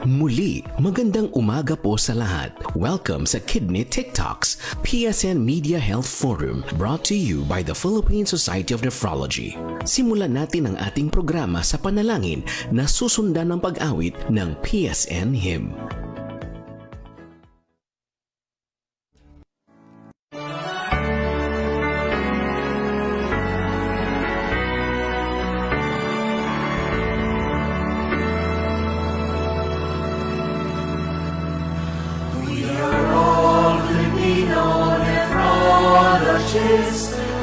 Muli, magandang umaga po sa lahat. Welcome sa Kidney TikToks, PSN Media Health Forum, brought to you by the Philippine Society of Nephrology. Simulan natin ang ating programa sa panalangin na susundan ng pag-awit ng PSN Hymn.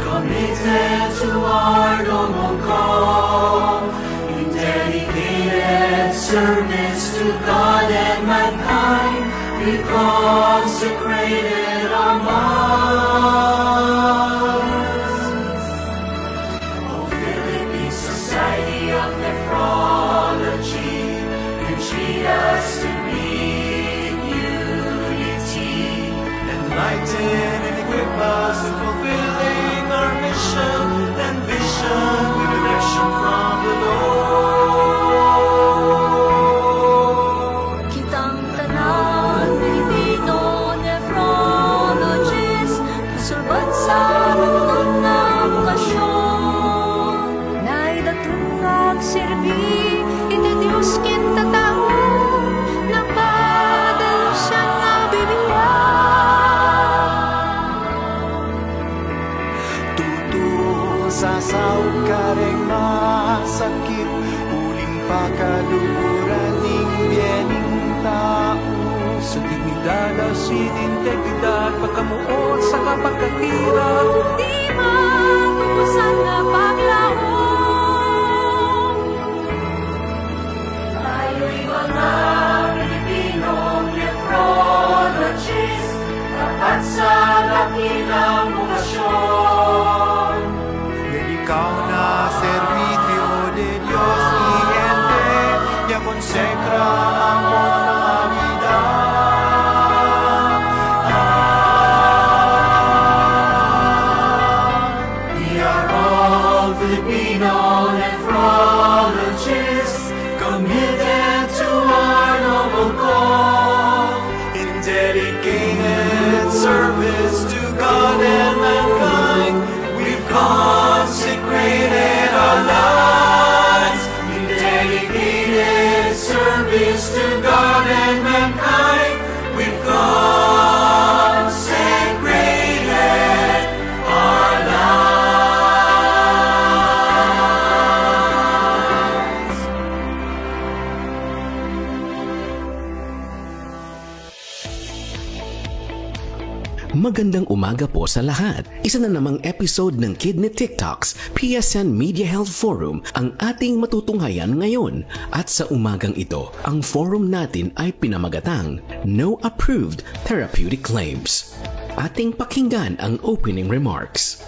Committed to our noble call, in dedicated service to God and mankind, we consecrated our minds. O Philippine Society of Nephrology, entreat us to be in unity, enlighten and equip us in fulfilling our mission and vision with direction from the Lord. Kitang tanan, Pilipino nephrologist, kasulbat sa butong ng okasyon. Naidatungag serbi, iti Diyos kinta tao, napadal siya nga bibigyan. Sasaw ka rin masakit, uling pakaluran ng biyening tao. Sa dignidad at integridad, pagkamuot sa kapagkatira, Di matubusan na paglaong. Tayo'y mga Pilipinong nephrologist, tapat sa dakilang bukasyon. Ikaw na servicio de Dios iente, ya konsekra amon mga vida. We are all Filipino nephrologists, committed to our noble call, in dedicated service to God and mankind. We've consecrated our lives in dedicated service to God and mankind. We've consecrated our lives. Magandang umaga po sa lahat. Isa na namang episode ng Kidney TikToks, PSN Media Health Forum ang ating matutunghayan ngayon. At sa umagang ito, ang forum natin ay pinamagatang No Approved Therapeutic Claims. Ating pakinggan ang opening remarks.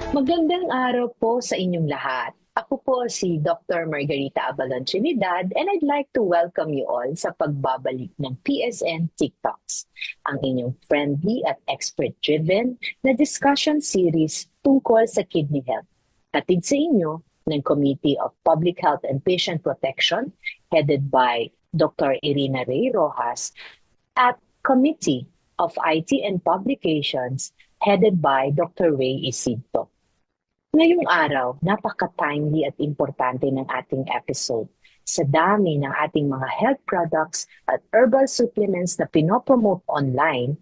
Magandang araw po sa inyong lahat. Ako po si Dr. Margarita Abalon Trinidad and I'd like to welcome you all sa pagbabalik ng PSN TikToks, ang inyong friendly at expert-driven na discussion series tungkol sa kidney health. Hatid sa inyo ng Committee of Public Health and Patient Protection headed by Dr. Irina Ray Rojas at Committee of IT and Publications headed by Dr. Ray Isidto. Ngayong araw, napaka-timely at importante ng ating episode. Sa dami ng ating mga health products at herbal supplements na pinopromote online,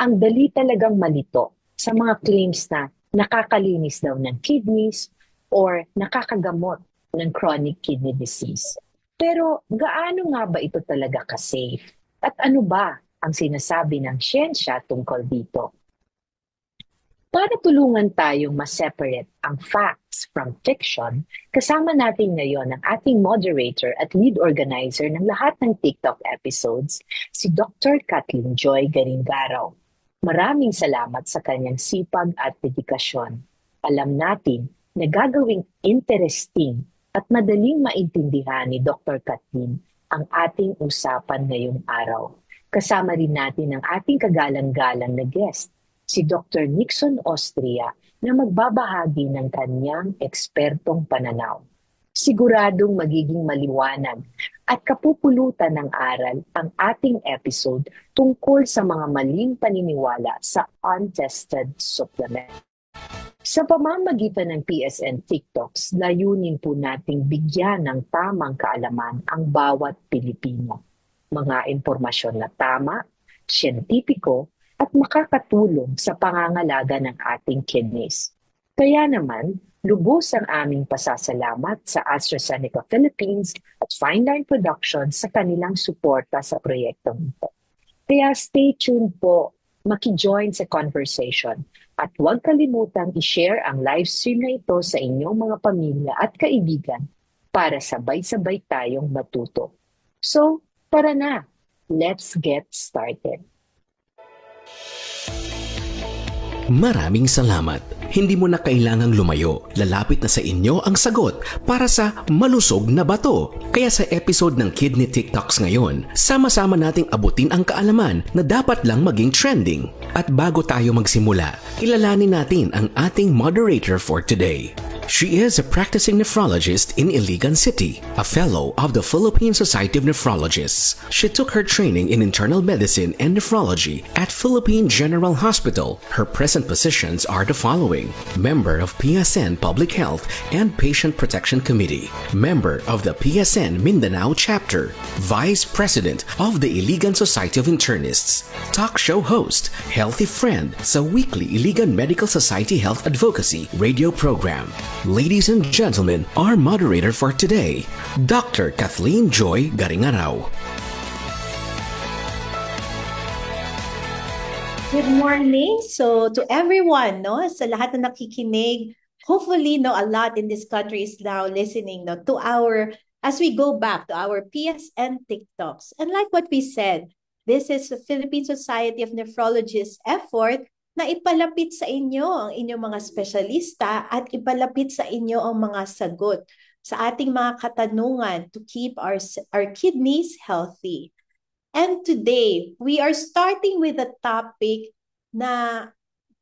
ang dali talagang malito sa mga claims na nakakalinis daw ng kidneys or nakakagamot ng chronic kidney disease. Pero gaano nga ba ito talaga ka-safe? At ano ba ang sinasabi ng siyensya tungkol dito? Para tulungan tayong ma-separate ang facts from fiction, kasama natin ngayon ang ating moderator at lead organizer ng lahat ng TikTok episodes, si Dr. Kathleen Joy Garingaraw. Maraming salamat sa kanyang sipag at dedikasyon. Alam natin na gagawing interesting at madaling maintindihan ni Dr. Kathleen ang ating usapan ngayong araw. Kasama rin natin ang ating kagalang-galang na guest, si Dr. Nixon Austria na magbabahagi ng kanyang ekspertong pananaw. Siguradong magiging maliwanag At kapupulutan ng aral ang ating episode tungkol sa mga maling paniniwala sa untested supplement. Sa pamamagitan ng PSN TikToks, layunin po nating bigyan ng tamang kaalaman ang bawat Pilipino. Mga impormasyon na tama, siyentipiko, at makakatulong sa pangangalaga ng ating kidneys. Kaya naman, lubos ang aming pasasalamat sa AstraZeneca Philippines at Fine Line Productions sa kanilang suporta sa proyektong ito. Kaya stay tuned po, maki-join sa conversation at huwag kalimutang i-share ang live stream na ito sa inyong mga pamilya at kaibigan para sabay-sabay tayong matuto. So, tara na! Let's get started! Maraming salamat. Hindi mo na kailangang lumayo. Lalapit na sa inyo ang sagot para sa malusog na bato. Kaya sa episode ng Kidney TikToks ngayon, sama-sama nating abutin ang kaalaman na dapat lang maging trending. At bago tayo magsimula, kilalanin natin ang ating moderator for today. She is a practicing nephrologist in Iligan City, a fellow of the Philippine Society of Nephrologists. She took her training in internal medicine and nephrology at Philippine General Hospital. Her present positions are the following: member of PSN Public Health and Patient Protection Committee, member of the PSN Mindanao Chapter, Vice President of the Iligan Society of Internists, talk show host, healthy friend sa weekly Iligan Medical Society Health Advocacy radio program. Ladies and gentlemen, our moderator for today, Dr. Kathleen Joy Garingaraw. Good morning. So to everyone, no, sa lahat na nakikinig, hopefully, no, a lot in this country is now listening, no, to our, as we go back to our PSN TikToks. And like what we said, this is the Philippine Society of Nephrologists' effort na ipalapit sa inyo ang inyong mga espesyalista at ipalapit sa inyo ang mga sagot sa ating mga katanungan to keep our kidneys healthy. And today, we are starting with a topic na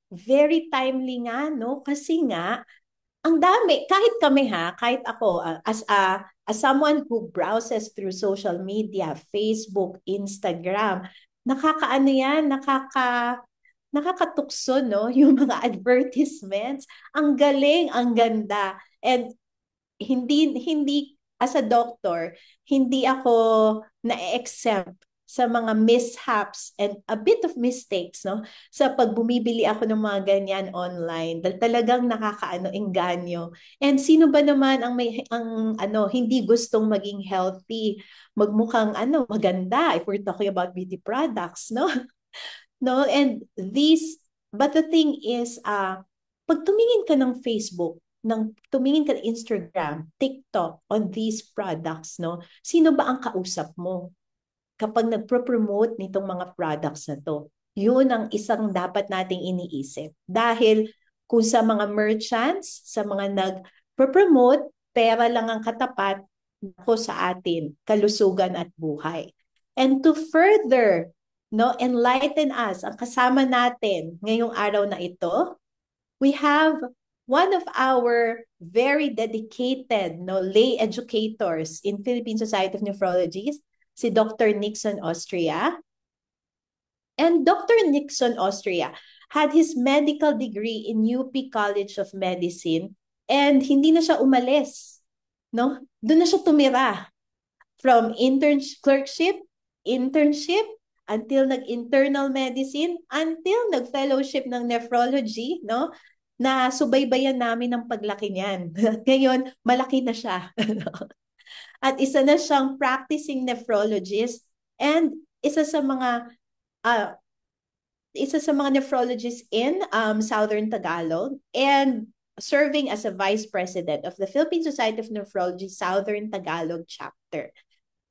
very timely nga, no? Kasi nga, ang dami, kahit kami kahit ako, as someone who browses through social media, Facebook, Instagram, nakakaano yan, nakakatukso, no? Yung mga advertisements. Ang galing, ang ganda. And hindi as a doctor, hindi ako na-exempt sa mga mishaps and a bit of mistakes, no? Sa pagbumibili ako ng mga ganyan online, dahil talagang nakakaano-engganyo. And sino ba naman ang hindi gustong maging healthy, magmukhang maganda if we're talking about beauty products, no? No, and but the thing is, pag tumingin ka ng Facebook, tumingin ka ng Instagram, TikTok on these products, no? Sino ba ang kausap mo kapag nagpro-promote nitong mga products na to? Yun ang isang dapat nating iniisip. Dahil kung sa mga merchants, sa mga nagpro-promote, pera lang ang katapat ko sa atin, kalusugan at buhay. And to further enlighten us, ang kasama natin ngayong araw na ito, we have one of our very dedicated lay educators in Philippine Society of Nephrologists, si Dr. Nixon Austria. And Dr. Nixon Austria had his medical degree in UP College of Medicine and hindi na siya umalis. No? Doon na siya tumira. From clerkship, internship, until nag-internal medicine, until nag-fellowship ng nephrology, no? Na subaybayan namin ang paglaki niyan. Ngayon, malaki na siya. At isa na siyang practicing nephrologist and isa sa mga nephrologists in Southern Tagalog and serving as a vice president of the Philippine Society of Nephrology Southern Tagalog chapter.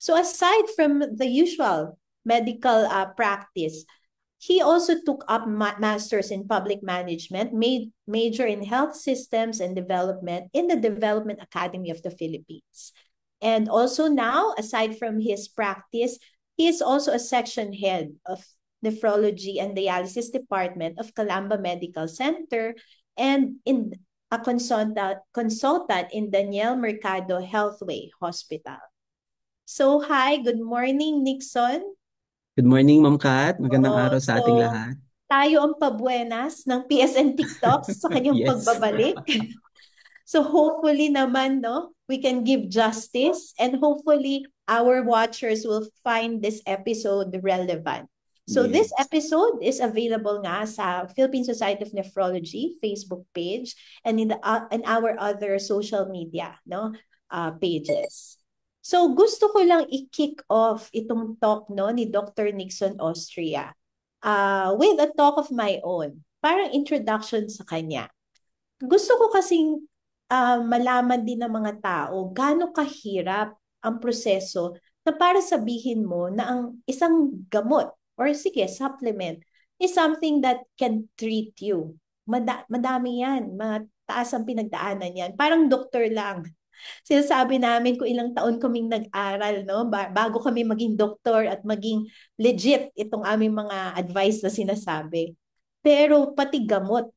So aside from the usual medical practice, he also took up masters in public management, major in health systems and development in the Development Academy of the Philippines. And also now, aside from his practice, he is also a section head of nephrology and dialysis department of Calamba Medical Center and in a consultant in Daniel Mercado Healthway Hospital. So, hi, good morning, Nixon. Good morning, Ma'am Kat. Magandang Oo, araw sa ating so lahat. tayo ang pabuenas ng PSN TikToks sa kanyang Yes. pagbabalik. So hopefully naman, no, we can give justice and hopefully our watchers will find this episode relevant. So this Yes. episode is available nga sa Philippine Society of Nephrology Facebook page and in our other social media, no, pages. So gusto ko lang i-kick off itong talk, no, ni Dr. Nixon Austria with a talk of my own. Parang introduction sa kanya. Gusto ko kasing malaman din ng mga tao gaano kahirap ang proseso na para sabihin mo na ang isang gamot or sige, supplement is something that can treat you. Madami yan. Mataas ang pinagdaanan yan. Parang doktor lang. Sinasabi namin kung ilang taon kaming nag-aral, no? Bago kami maging doktor at maging legit itong aming mga advice na sinasabi. Pero pati gamot,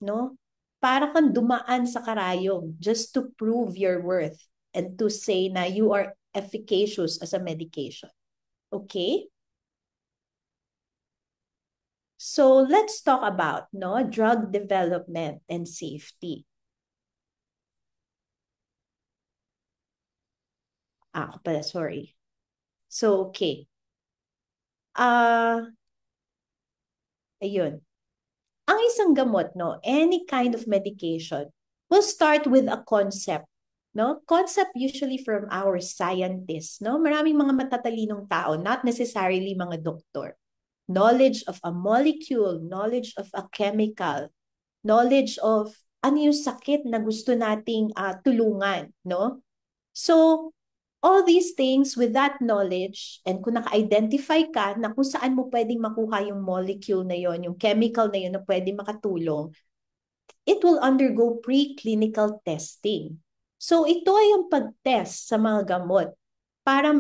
no? Para kang dumaan sa karayom just to prove your worth and to say na you are efficacious as a medication. Okay? So let's talk about drug development and safety. Ako pala, sorry. So, okay. Ayun. Ang isang gamot, any kind of medication, will start with a concept. Concept usually from our scientists. Maraming mga matatalinong tao, not necessarily mga doktor. Knowledge of a molecule, knowledge of a chemical, knowledge of ano yung sakit na gusto nating tulungan. So, all these things with that knowledge, and kung naka-identify ka na kung saan mo pwedeng makuha yung molecule na yon, yung chemical na yon na pwedeng makatulong, it will undergo preclinical testing. So ito ay ang pag-test sa mga gamot para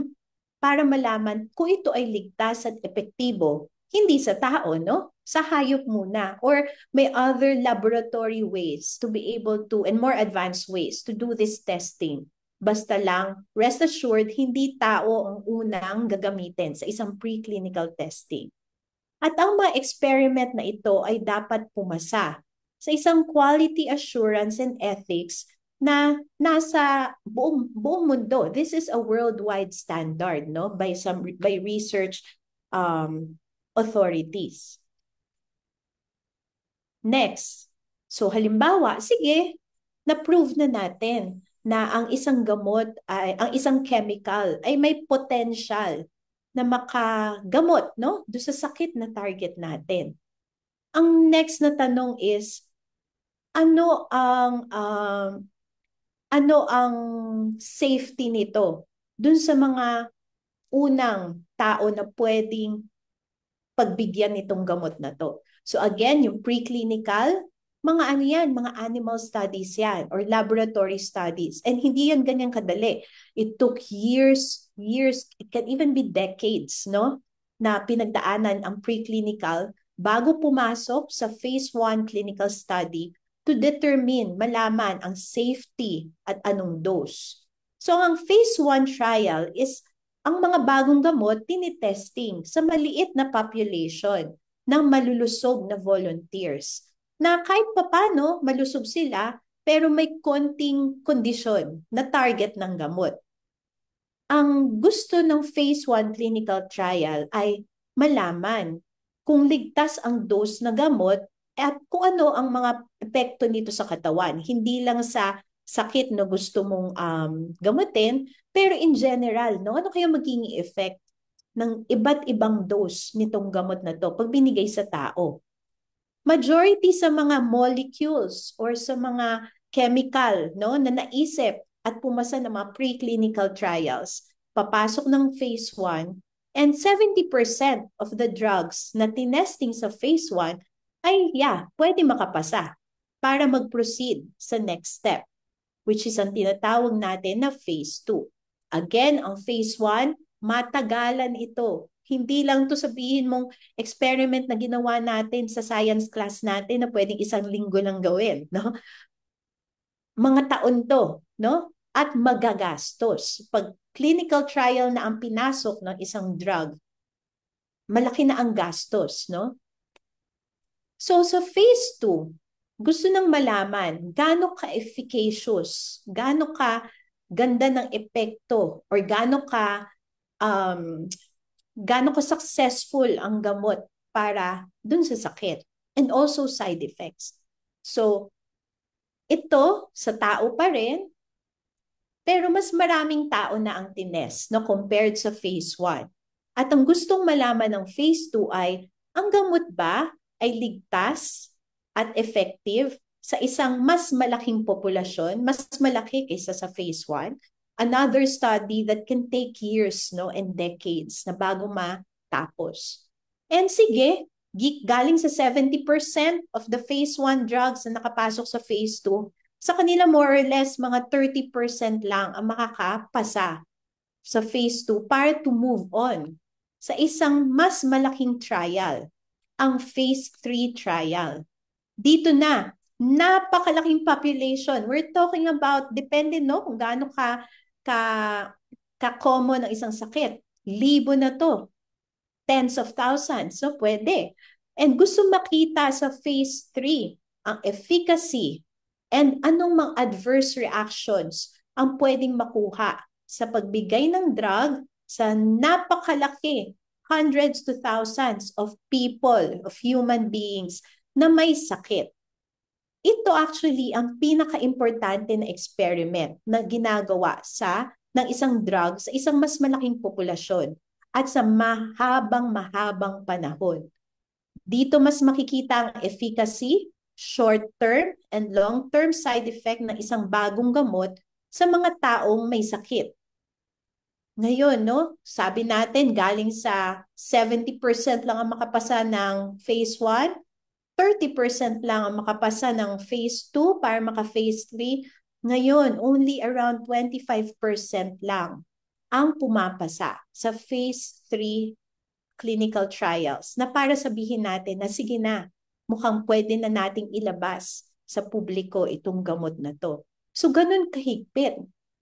malaman kung ito ay ligtas at epektibo, hindi sa tao, sa hayop muna, or may other laboratory ways to be able to, and more advanced ways to do this testing. Basta lang, rest assured, hindi tao ang unang gagamitin sa isang preclinical testing. At ang mga experiment na ito ay dapat pumasa sa isang quality assurance and ethics na nasa buong mundo. This is a worldwide standard, by research authorities. Next, so halimbawa, sige, na-prove na natin na ang isang gamot, ang isang chemical ay may potential na makagamot, doon sa sakit na target natin. Ang next na tanong is, ano ang safety nito doon sa mga unang tao na pwedeng pagbigyan nitong gamot na to? So again, yung preclinical, mga ano yan, mga animal studies yan or laboratory studies. And hindi yan ganyan kadali. It took years, it can even be decades, na pinagdaanan ang preclinical bago pumasok sa phase 1 clinical study to determine, malaman ang safety at anong dose. So ang phase 1 trial is ang mga bagong gamot tinitesting sa maliit na population ng malulusog na volunteers na kahit papano malusog sila pero may konting kondisyon na target ng gamot. Ang gusto ng phase 1 clinical trial ay malaman kung ligtas ang dose na gamot at kung ano ang mga epekto nito sa katawan. Hindi lang sa sakit na gusto mong gamutin, pero in general, ano kaya magiging effect ng iba't ibang dose nitong gamot na to pag binigay sa tao? Majority sa mga molecules or sa mga chemical na naisip at pumasa ng mga preclinical trials, papasok ng phase 1, and 70% of the drugs na tinesting sa phase 1 ay pwede makapasa para mag-proceed sa next step, which is ang tinatawag natin na phase 2. Again, ang phase 1, matagalan ito. Hindi lang to sabihin mong experiment na ginawa natin sa science class natin na pwedeng 1 linggo lang gawin, Mga taon to, at magagastos. Pag clinical trial na ang pinasok ng isang drug, malaki na ang gastos, no? So sa phase 2, gusto nang malaman gaano ka-efficacious, gaano ka ganda ng epekto, or gaano ka successful ang gamot para dun sa sakit, and also side effects. So ito sa tao pa rin, pero mas maraming tao na ang tinest, no, compared sa phase 1. At ang gustong malaman ng phase 2 ay, ang gamot ba ay ligtas at effective sa isang mas malaking populasyon, mas malaki kaysa sa phase 1? Another study that can take years, no, and decades na bago matapos. And sige, galing sa 70% of the phase 1 drugs na nakapasok sa phase 2, sa kanila more or less mga 30% lang ang makakapasa sa phase 2 para to move on sa isang mas malaking trial, ang phase 3 trial. Dito na, napakalaking population. We're talking about, depende no kung gaano ka-common ang isang sakit. Libo na to. Tens of thousands. So pwede. And gusto makita sa phase 3 ang efficacy and anong mga adverse reactions ang pwedeng makuha sa pagbigay ng drug sa napakalaki, hundreds to thousands of people, of human beings na may sakit. Ito actually ang pinaka-importante na experiment na ginagawa ng isang drug sa isang mas malaking populasyon at sa mahabang panahon. Dito mas makikita ang efficacy, short-term and long-term side effect ng isang bagong gamot sa mga taong may sakit. Ngayon, no, sabi natin galing sa 70% lang ang makapasa ng phase 1, 30% lang ang makapasa ng phase 2 para maka-phase 3. Ngayon, only around 25% lang ang pumapasa sa phase 3 clinical trials na para sabihin natin na sige na, mukhang pwede na nating ilabas sa publiko itong gamot na to. So ganun kahigpit.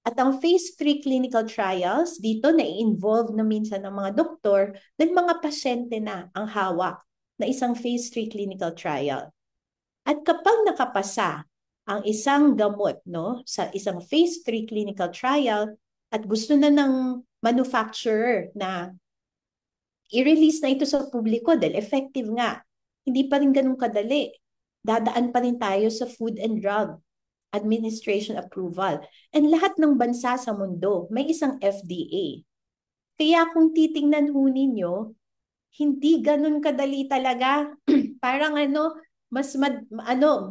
At ang phase 3 clinical trials, dito na-involve na minsan ng mga doktor ng mga pasyente na ang hawak na isang phase 3 clinical trial. At kapag nakapasa ang isang gamot, no, sa isang phase 3 clinical trial at gusto na ng manufacturer na i-release na ito sa publiko dahil effective nga, hindi pa rin ganun kadali. Dadaan pa rin tayo sa Food and Drug Administration approval. And lahat ng bansa sa mundo, may isang FDA. Kaya kung titingnan ho ninyo, hindi ganun kadali talaga. Parang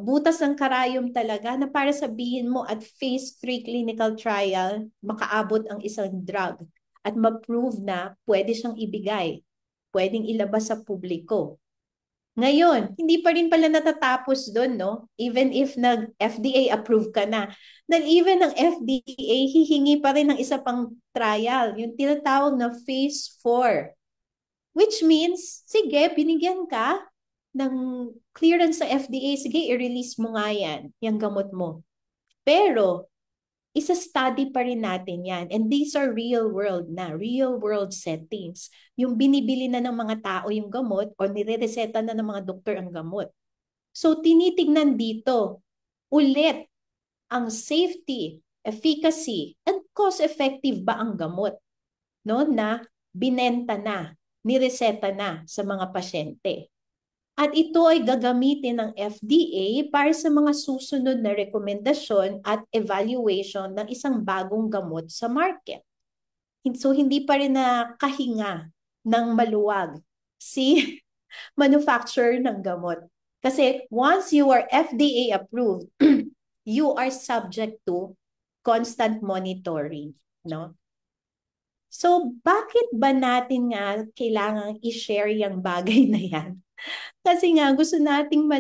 butas ng karayom talaga na para sabihin mo at phase 3 clinical trial, makaabot ang isang drug at ma-prove na pwede siyang ibigay, pwedeng ilabas sa publiko. Ngayon, hindi pa rin pala natatapos doon, no? Even if nag-FDA approve ka na. Dahil even ng FDA, hihingi pa rin ng isa pang trial, yung tinatawag na phase 4. Which means, sige, binigyan ka ng clearance sa FDA, sige, i-release mo nga yan, yung gamot mo. Pero, isa-study pa rin natin yan. And these are real world settings. Yung binibili na ng mga tao yung gamot o nire-reseta na ng mga doktor ang gamot. So, tinitignan dito, ulit, ang safety, efficacy, and cost-effective ba ang gamot, no, na binenta na, nireseta na sa mga pasyente. At ito ay gagamitin ng FDA para sa mga susunod na rekomendasyon at evaluation ng isang bagong gamot sa market. So hindi pa rin nakahinga ng maluwag si manufacturer ng gamot. Kasi once you are FDA approved, you are subject to constant monitoring, no? So bakit ba natin nga kailangang i-share yung bagay na yan? Kasi nga gusto nating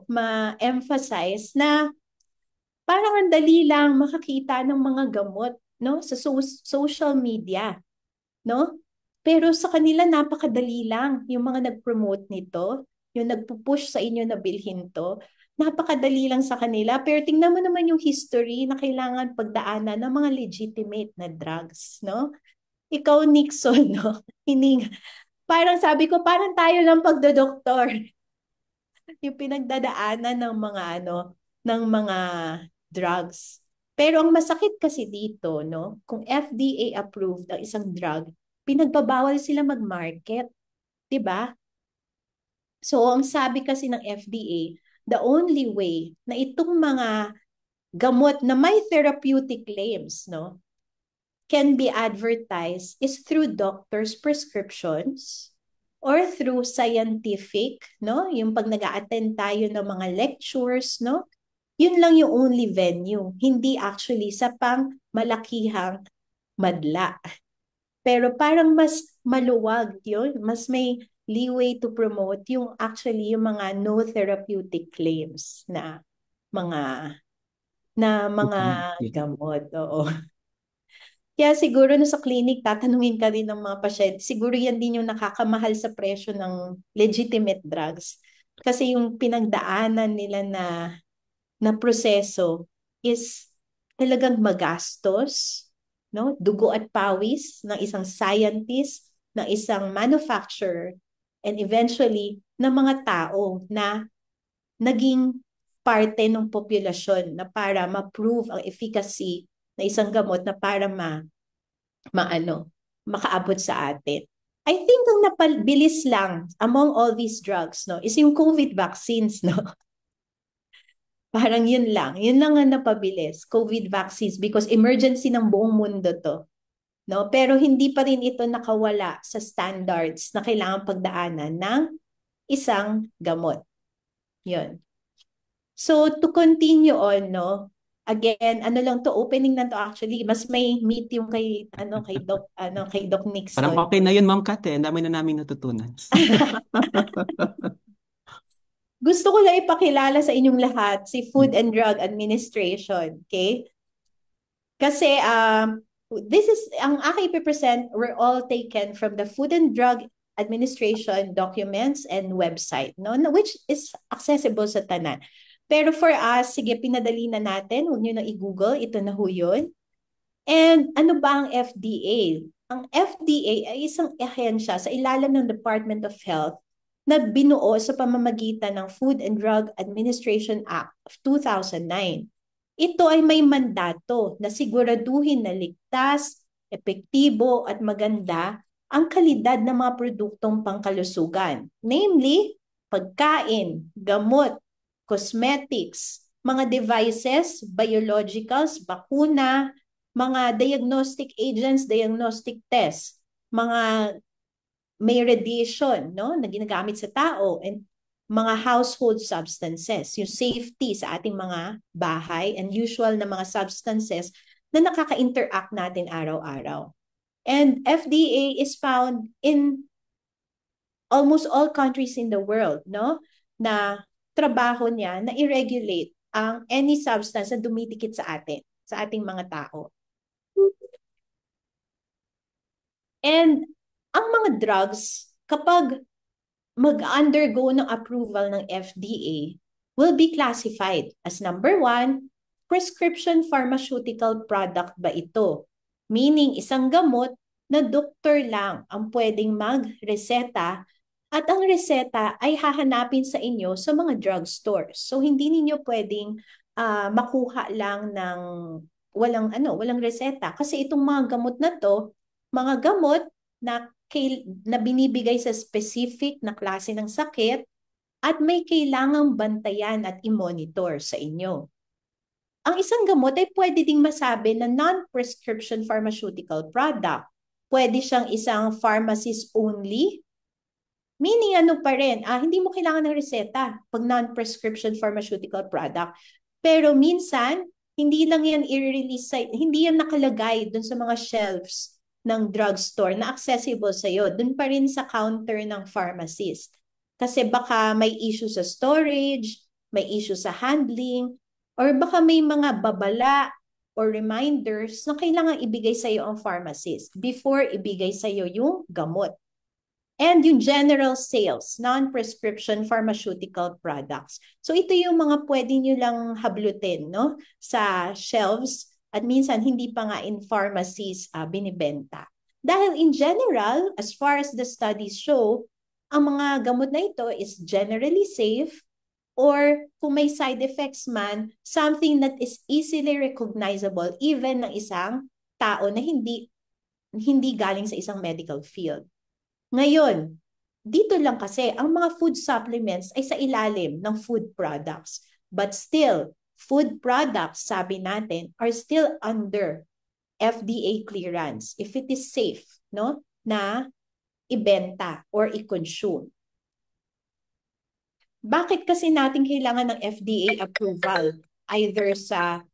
ma-emphasize na parang ang dali lang makakita ng mga gamot, no, sa social media, no? Pero sa kanila napakadali lang yung mga nag-promote nito, yung nagpo-push sa inyo na bilhin to. napakadali lang sa kanila. Pero tingnan mo naman yung history na kailangan pagdaanan ng mga legitimate na drugs, no? Ikaw, Nixon, no? Parang sabi ko, parang tayo lang pagdodoktor. Yung pinagdadaanan ng mga ng mga drugs. Pero ang masakit kasi dito, no? Kung FDA approved ang isang drug, pinagbabawal sila mag-market, 'di ba? So, ang sabi kasi ng FDA, the only way na itong mga gamot na may therapeutic claims, no, can be advertised is through doctor's prescriptions or through scientific, no, yung pag nag-a-attend tayo ng mga lectures, no, yun lang yung only venue, hindi actually sa pang malakihang madla. Pero parang mas maluwag yun, mas may leeway to promote yung actually yung mga no therapeutic claims na mga mga gamot. Oo. Kaya siguro no sa clinic, tatanungin ka rin ng mga pasyente, siguro yan din yung nakakamahal sa presyo ng legitimate drugs. Kasi yung pinagdaanan nila na proseso is talagang magastos, no? Dugo at pawis ng isang scientist, ng isang manufacturer, and eventually ng mga tao na naging parte ng populasyon na para ma-prove ang efficacy na isang gamot na para makaabot sa atin. I think ang napabilis lang among all these drugs, no, is yung COVID vaccines, no? Parang yun lang. Yun lang ang napabilis, COVID vaccines, because emergency ng buong mundo to. No? Pero hindi pa rin ito nakawala sa standards na kailangan pagdaanan ng isang gamot. Yun. So to continue on, no? Again, ano lang to, opening na to actually. Mas may meet yung kay Doc Nixon. Parang okay na yun, Ma'am Kat, eh. Ang dami na namin natutunan. Gusto ko lang ipakilala sa inyong lahat si Food and Drug Administration, okay? Kasi this is ang aking ipipresent were all taken from the Food and Drug Administration documents and website, no, which is accessible sa tanan. Pero for us, sige, pinadali na natin, huwag nyo na i-google, ito na ho yun. And ano ba ang FDA? Ang FDA ay isang ahensya sa ilalim ng Department of Health na binuo sa pamamagitan ng Food and Drug Administration Act of 2009. Ito ay may mandato na siguraduhin na ligtas, epektibo at maganda ang kalidad ng mga produktong pangkalusugan. Namely, pagkain, gamot, cosmetics, mga devices, biologicals, bakuna, mga diagnostic agents, diagnostic tests, mga may radiation, no, na ginagamit sa tao, and mga household substances, yung safety sa ating mga bahay and usual na mga substances na nakaka-interact natin araw-araw. And FDA is found in almost all countries in the world, no, na trabaho niya na i-regulate ang any substance na dumitikit sa ating mga tao. And ang mga drugs, kapag mag-undergo ng approval ng FDA, will be classified as number 1, prescription pharmaceutical product ba ito? Meaning, isang gamot na doktor lang ang pwedeng mag-reseta at ang reseta ay hahanapin sa inyo sa mga drugstores. So, hindi ninyo pwedeng makuha lang ng walang reseta. Kasi itong mga gamot na to, mga gamot na binibigay sa specific na klase ng sakit at may kailangang bantayan at i-monitor sa inyo. Ang isang gamot ay pwede ding masabi na non-prescription pharmaceutical product. Pwede siyang isang pharmacist only. Meaning ano pa rin, hindi mo kailangan ng reseta pag non-prescription pharmaceutical product. Pero minsan, hindi lang yan i-release, hindi yan nakalagay dun sa mga shelves ng drugstore na accessible sa iyo. Dun pa rin sa counter ng pharmacist. Kasi baka may issue sa storage, may issue sa handling, or baka may mga babala or reminders na kailangan ibigay sa iyo ang pharmacist before ibigay sa iyo yung gamot. And yung general sales, non-prescription pharmaceutical products. So ito yung mga pwede nyo lang hablutin, no? Sa shelves at minsan hindi pa nga in pharmacies binibenta. Dahil in general, as far as the studies show, ang mga gamot na ito is generally safe, or kung may side effects man, something that is easily recognizable even ng isang tao na hindi galing sa isang medical field. Ngayon, dito lang kasi, ang mga food supplements ay sa ilalim ng food products. But still, food products, sabi natin, are still under FDA clearance if it is safe, no, na ibenta or i-consume. Bakit kasi natin kailangan ng FDA approval either sa,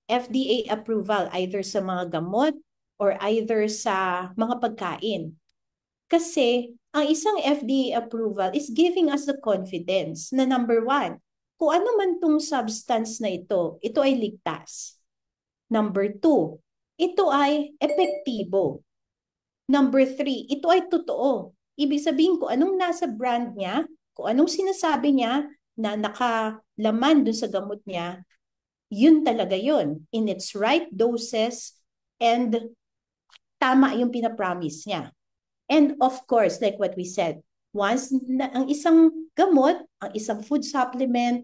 FDA approval either sa mga gamot or either sa mga pagkain? Kasi ang isang FDA approval is giving us the confidence na number one, kung ano man tong substance na ito ay ligtas. Number two, ito ay epektibo. Number three, ito ay totoo. Ibig sabihin kung anong nasa brand niya, kung anong sinasabi niya na nakalaman dun sa gamot niya, yun talaga yun. In its right doses and tama yung pinapromise niya. And of course, like what we said, once na ang isang gamot, ang isang food supplement,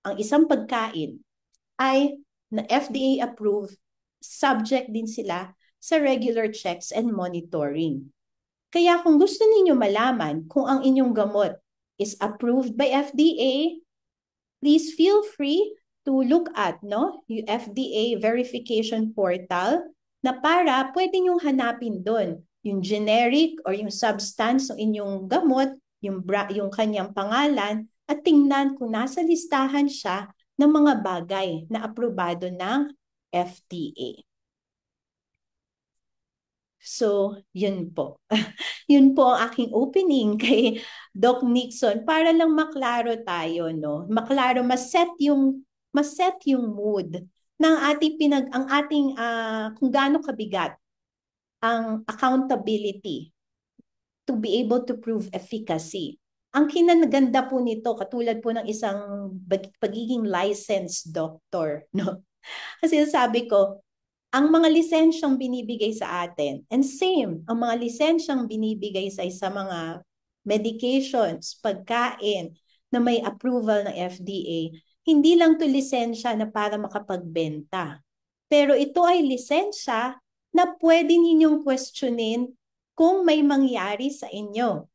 ang isang pagkain ay na FDA approved, subject din sila sa regular checks and monitoring. Kaya kung gusto niyo malaman kung ang inyong gamot is approved by FDA, please feel free to look at yung FDA verification portal na para pwede niyong hanapin doon yung generic or yung substance ng inyong gamot, yung kanyang pangalan, at tingnan kung nasa listahan siya ng mga bagay na aprobado ng FDA. So, yun po. Yun po ang aking opening kay Doc Nixon para lang maklaro tayo, no? Maklaro, maset yung mood ng ating kung gaano kabigat ang accountability to be able to prove efficacy. Ang kinaganda po nito, katulad po ng isang pagiging licensed doctor, no? Kasi sabi ko, ang mga lisensyang binibigay sa atin, and same, ang mga lisensyang binibigay sa mga medications, pagkain na may approval ng FDA, hindi lang to lisensya na para makapagbenta. Pero ito ay lisensya na pwede ninyong questionin kung may mangyari sa inyo.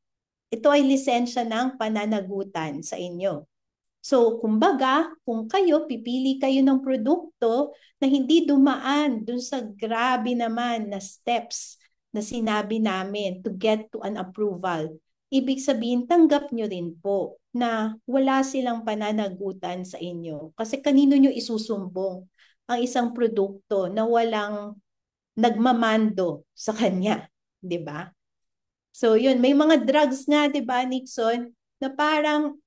Ito ay lisensya ng pananagutan sa inyo. So, kumbaga, kung pipili kayo ng produkto na hindi dumaan dun sa grabe naman na steps na sinabi namin to get to an approval, ibig sabihin, tanggap nyo rin po na wala silang pananagutan sa inyo. Kasi kanino nyo isusumbong ang isang produkto na walang nagmamando sa kanya, 'di ba? So yun, may mga drugs nga, 'di ba, Nixon, na parang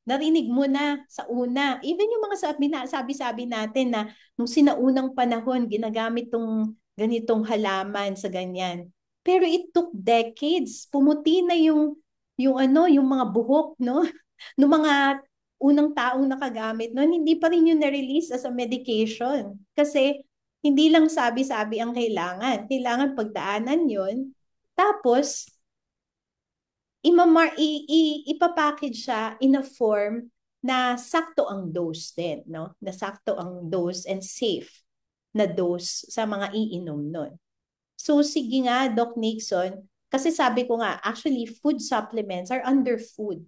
narinig mo na sa una. Even yung mga sabi natin na nung sinaunang panahon ginagamit tong ganitong halaman sa ganyan. Pero it took decades. Pumuti na yung mga buhok, no? Ng mga unang taong nakagamit noon, hindi pa rin yun na-release as a medication. Kasi hindi lang sabi-sabi ang kailangan. Kailangan pagdaanan yun. Tapos, ipapackage siya in a form na sakto ang dose din, no? Na sakto ang dose and safe na dose sa mga iinom nun. So, sige nga, Doc Nixon, kasi sabi ko nga, actually, food supplements are under food,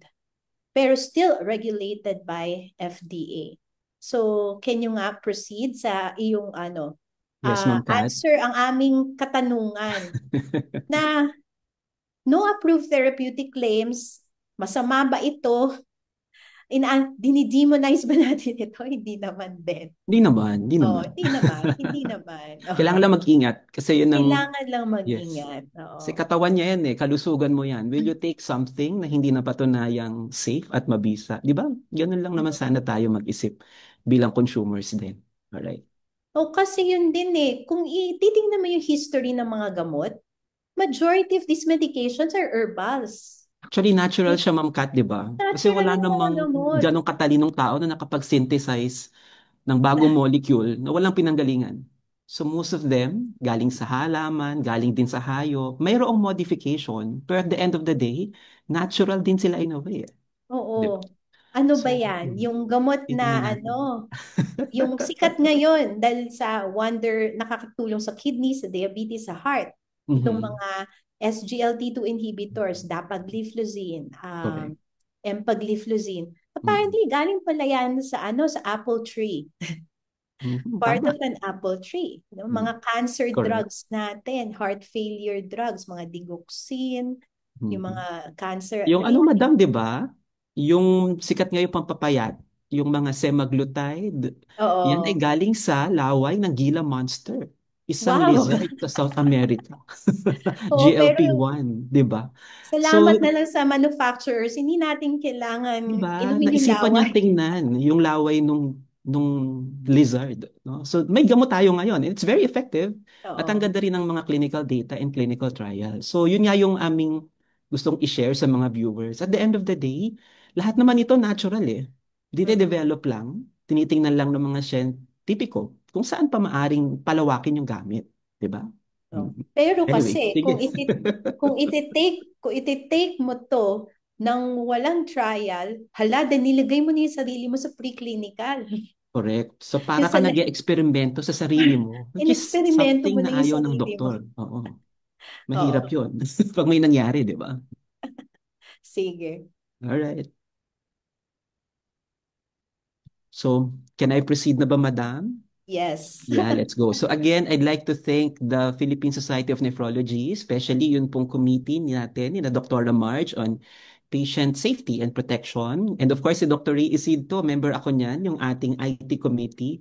pero still regulated by FDA. So, can you nga proceed sa iyong Yes, Ma'am Kat. answer ang aming katanungan na no approved therapeutic claims, masama ba ito? Dinidemonize ba natin ito? Hindi naman din. Hindi naman. Hindi naman. Kailangan lang mag-ingat. Kasi yun ang... Kailangan lang mag-ingat. Yes. Kasi katawan niya yan kalusugan mo yan. Will you take something na hindi napatunayang safe at mabisa? Di ba? Ganun lang naman sana tayo mag-isip bilang consumers din. Alright. Kasi yun din kung titingnan mo yung history ng mga gamot, majority of these medications are herbals. Actually, natural siya, Ma'am Kat, di ba? Kasi Natural wala yung mga namang gamot. ganong katalinong tao na nakapag-synthesize ng bagong molecule na walang pinanggalingan. So most of them, galing sa halaman, galing din sa hayop, mayroong modification, pero at the end of the day, natural din sila in a way. Di ba? Oo. Ano ba So, yan? Yung gamot tingnan na natin. ano, yung sikat ngayon dahil sa nakakatulong sa kidney, sa diabetes, sa heart. Itong Mhm. mga SGLT2 inhibitors, dapagliflozin, Correct. empagliflozin. Mhm. Apparently, galing pala yan sa apple tree. Mhm. Part Tama. of an apple tree. No? Mhm. Mga cancer Correct. drugs natin, heart failure drugs, mga digoxin, yung Mhm. mga cancer. Yung ano, madam, di ba? Yung sikat ngayon pampapayat, yung mga semaglutide, yan ay Oo. galing sa laway ng Gila monster. Isang Wow. lizard sa South America. Oo, pero GLP-1, di ba? So, salamat na lang sa manufacturers. Hindi natin kailangan diba? inumin yung Naisipan laway. niyang tingnan yung laway nung lizard, no? So may gamot tayo ngayon. It's very effective at ang Oo. ganda rin ng mga clinical data and clinical trials. So yun nga yung aming gustong i-share sa mga viewers. At the end of the day, lahat naman ito natural eh. Mm-mm. Dine-develop lang, tinitingnan lang ng mga siyentipiko kung saan pa maaring palawakin yung gamit, 'di ba? Oh. Pero Anyway, kasi sige. kung iti-take mo to ng walang trial, hala, then nilagay mo na yung sarili mo sa preclinical. Correct. So para ka Nasa nag-eksperimento sa sarili mo, which is in-experimento mo something na na yung ayaw ng sarili mo. doktor. Oo. Mahirap Oo. yun. Pag may nangyari, di ba? Sige. Alright. So, can I proceed na ba, madam? Yes. Yeah, let's go. So again, I'd like to thank the Philippine Society of Nephrology, especially yun pong committee natin, ni na Dr. Marge on patient safety and protection. And of course, si Dr. Ray Isidro, member ako niyan, yung ating IT committee.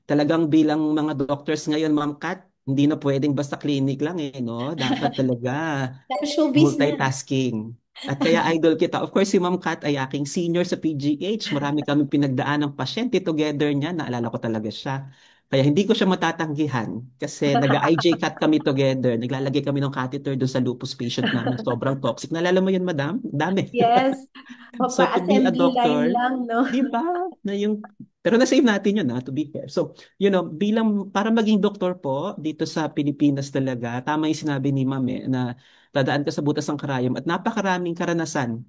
Talagang bilang mga doctors ngayon, Ma'am Kat, hindi na pwedeng basta clinic lang eh, no? Dapat talaga Tapos showbiz na. multitasking. At kaya idol kita. Of course, si Ma'am Kat ay aking senior sa PGH. Marami kami pinagdaan ng pasyente together niya. Naalala ko talaga siya. Kaya hindi ko siya matatanggihan kasi nag-IJ cut kami together. Naglalagay kami ng catheter doon sa lupus patient namin. Sobrang toxic. Naalala mo yun, madam? Dami. Yes. So to be a Papa-assembly line doctor, lang, no? di ba? Na yung pero na-save natin yun, ha, to be fair. So, bilang para maging doktor po dito sa Pilipinas talaga, tama yung sinabi ni Ma'am na dadaan ka sa butas ng karayom at napakaraming karanasan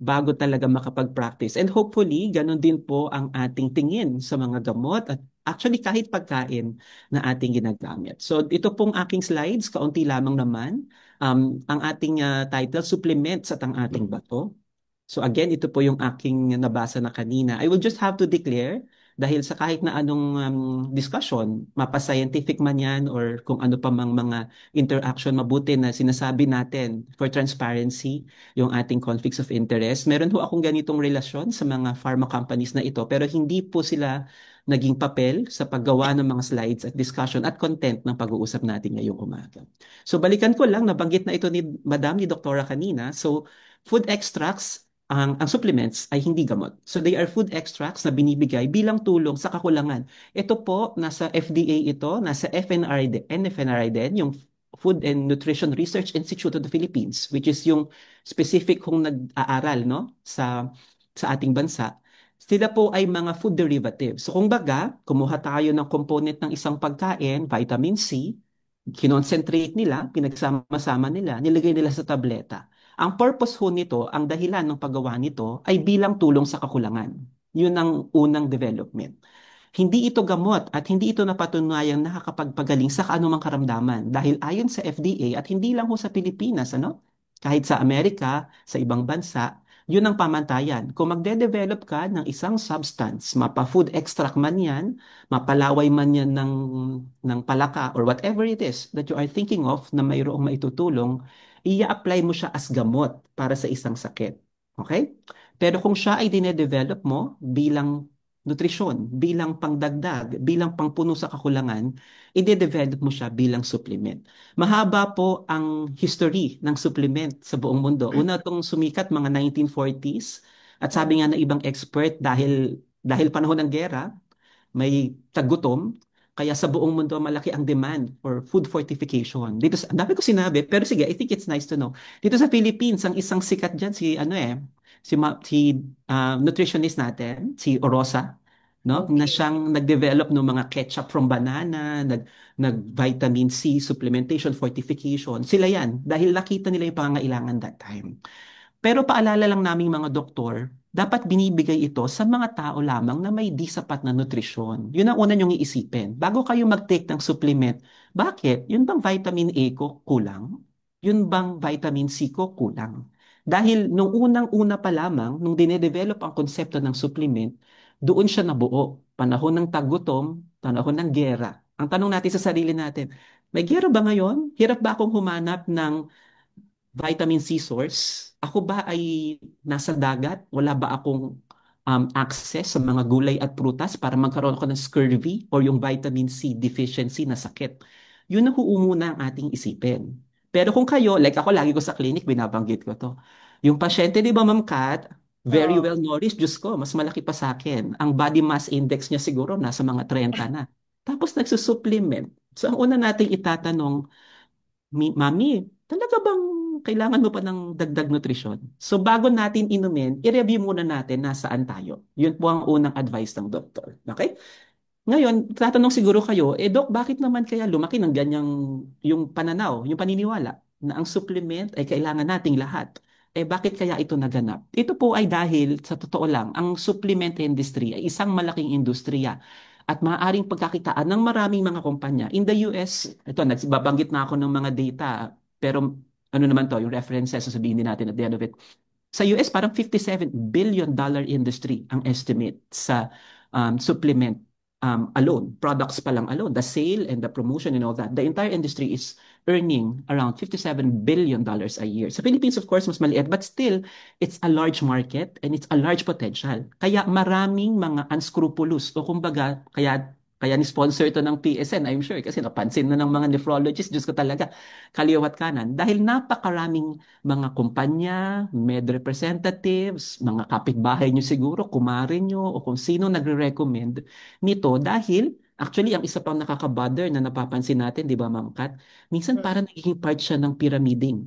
bago talaga makapag-practice. And hopefully, ganun din po ang ating tingin sa mga gamot at actually kahit pagkain na ating ginagamit. So, ito pong aking slides, kaunti lamang naman. Ang ating title, Supplements at ang ating bato. So again, ito po yung aking nabasa na kanina. I will just have to declare dahil sa kahit na anong discussion, mapa-scientific man yan or kung ano pa mang mga interaction, mabuti na sinasabi natin for transparency yung ating conflicts of interest. Meron ho akong ganitong relasyon sa mga pharma companies na ito pero hindi po sila naging papel sa paggawa ng mga slides at discussion at content ng pag-uusap natin ngayong umaga. So balikan ko lang, nabanggit na ito ni Madam, ni Doktora kanina. So food extracts ang supplements ay hindi gamot. So they are food extracts na binibigay bilang tulong sa kakulangan. Ito po, nasa FDA ito, nasa NFNRI din, yung Food and Nutrition Research Institute of the Philippines, which is yung specific kung nag-aaral no, sa ating bansa. Sila po ay mga food derivatives. So kung baga, kumuha tayo ng component ng isang pagkain, vitamin C, kinonsentrate nila, pinagsama-sama nila, nilagay nila sa tableta. Ang purpose ho nito, ang dahilan ng paggawa nito ay bilang tulong sa kakulangan. Yun ang unang development. Hindi ito gamot at hindi ito napatunayang nakakapagpagaling sa anumang karamdaman dahil ayon sa FDA at hindi lang ho sa Pilipinas, ano? Kahit sa Amerika, sa ibang bansa, yun ang pamantayan. Kung magde-develop ka ng isang substance, mapa-food extract man yan, mapalaway man yan ng palaka or whatever it is that you are thinking of na mayroong maitutulong, i-apply mo siya as gamot para sa isang sakit. Okay? Pero kung siya ay dinedevelop mo bilang nutrisyon, bilang pangdagdag, bilang pangpuno sa kakulangan, i-develop mo siya bilang supplement. Mahaba po ang history ng supplement sa buong mundo. Una itong sumikat mga 1940s at sabi nga ng ibang expert dahil panahon ng gera, may tagutom, Kaya sa buong mundo malaki ang demand for food fortification. Dito sa, ang dami ko sinabi, pero sige, I think it's nice to know. Dito sa Philippines, ang isang sikat diyan si ano si nutritionist natin, si Orosa, no? Na Okay. siyang nag-develop ng mga ketchup from banana, nag-vitamin C supplementation, fortification. Sila yan dahil nakita nila yung pangangailangan that time. Pero paalala lang naming mga doktor, dapat binibigay ito sa mga tao lamang na may di sapat na nutrisyon. Yun ang una niyong iisipin. Bago kayo mag-take ng supplement, bakit? Yun bang vitamin A ko kulang? Yun bang vitamin C ko kulang? Dahil nung unang-una pa lamang, nung dinedevelop ang konsepto ng supplement, doon siya nabuo. Panahon ng tagutom, panahon ng giyera. Ang tanong natin sa sarili natin, may giyera ba ngayon? Hirap ba akong humanap ng vitamin C source? Ako ba ay nasa dagat? Wala ba akong access sa mga gulay at prutas para magkaroon ako ng scurvy or yung vitamin C deficiency na sakit? Yun ang huumuna ang ating isipin. Pero kung kayo, like ako, lagi ko sa clinic, binabanggit ko to. Yung pasyente, di ba, Ma'am Kat, very Oo. well nourished, Diyos ko, mas malaki pa sa akin. Ang body mass index niya siguro nasa mga 30 na. Tapos nagsusupplement. So, ang una nating itatanong, Mami, talaga bang kailangan mo pa ng dagdag nutrisyon? So bago natin inumin, i-review muna natin nasaan tayo. Yun po ang unang advice ng doktor. Okay? Ngayon, tatanong siguro kayo, Dok, bakit naman kaya lumaki ng ganyang yung pananaw, yung paniniwala na ang supplement ay kailangan nating lahat? Bakit kaya ito naganap? Ito po ay dahil, sa totoo lang, ang supplement industry ay isang malaking industriya at maaaring pagkakitaan ng maraming mga kumpanya. In the US, ito, nagbabanggit na ako ng mga data, pero ano naman to, yung references, sasabihin din natin at the end of it. Sa US, parang $57 billion industry ang estimate sa supplement alone, products pa lang alone, the sale and the promotion and all that. The entire industry is earning around $57 billion a year. Sa Philippines, of course, mas maliit, but still, it's a large market and it's a large potential. Kaya maraming mga unscrupulous o kumbaga, kaya ni-sponsor ito ng PSN, I'm sure, kasi napansin na ng mga nephrologists, Diyos ko talaga, kaliwat kanan. Dahil napakaraming mga kumpanya, med representatives, mga kapitbahay nyo siguro, kumare nyo, o kung sino nagre-recommend nito dahil actually ang isa pang nakaka-bother na napapansin natin, 'di ba, Ma'am Kat? Minsan Mm. parang nagiging part siya ng pyramiding.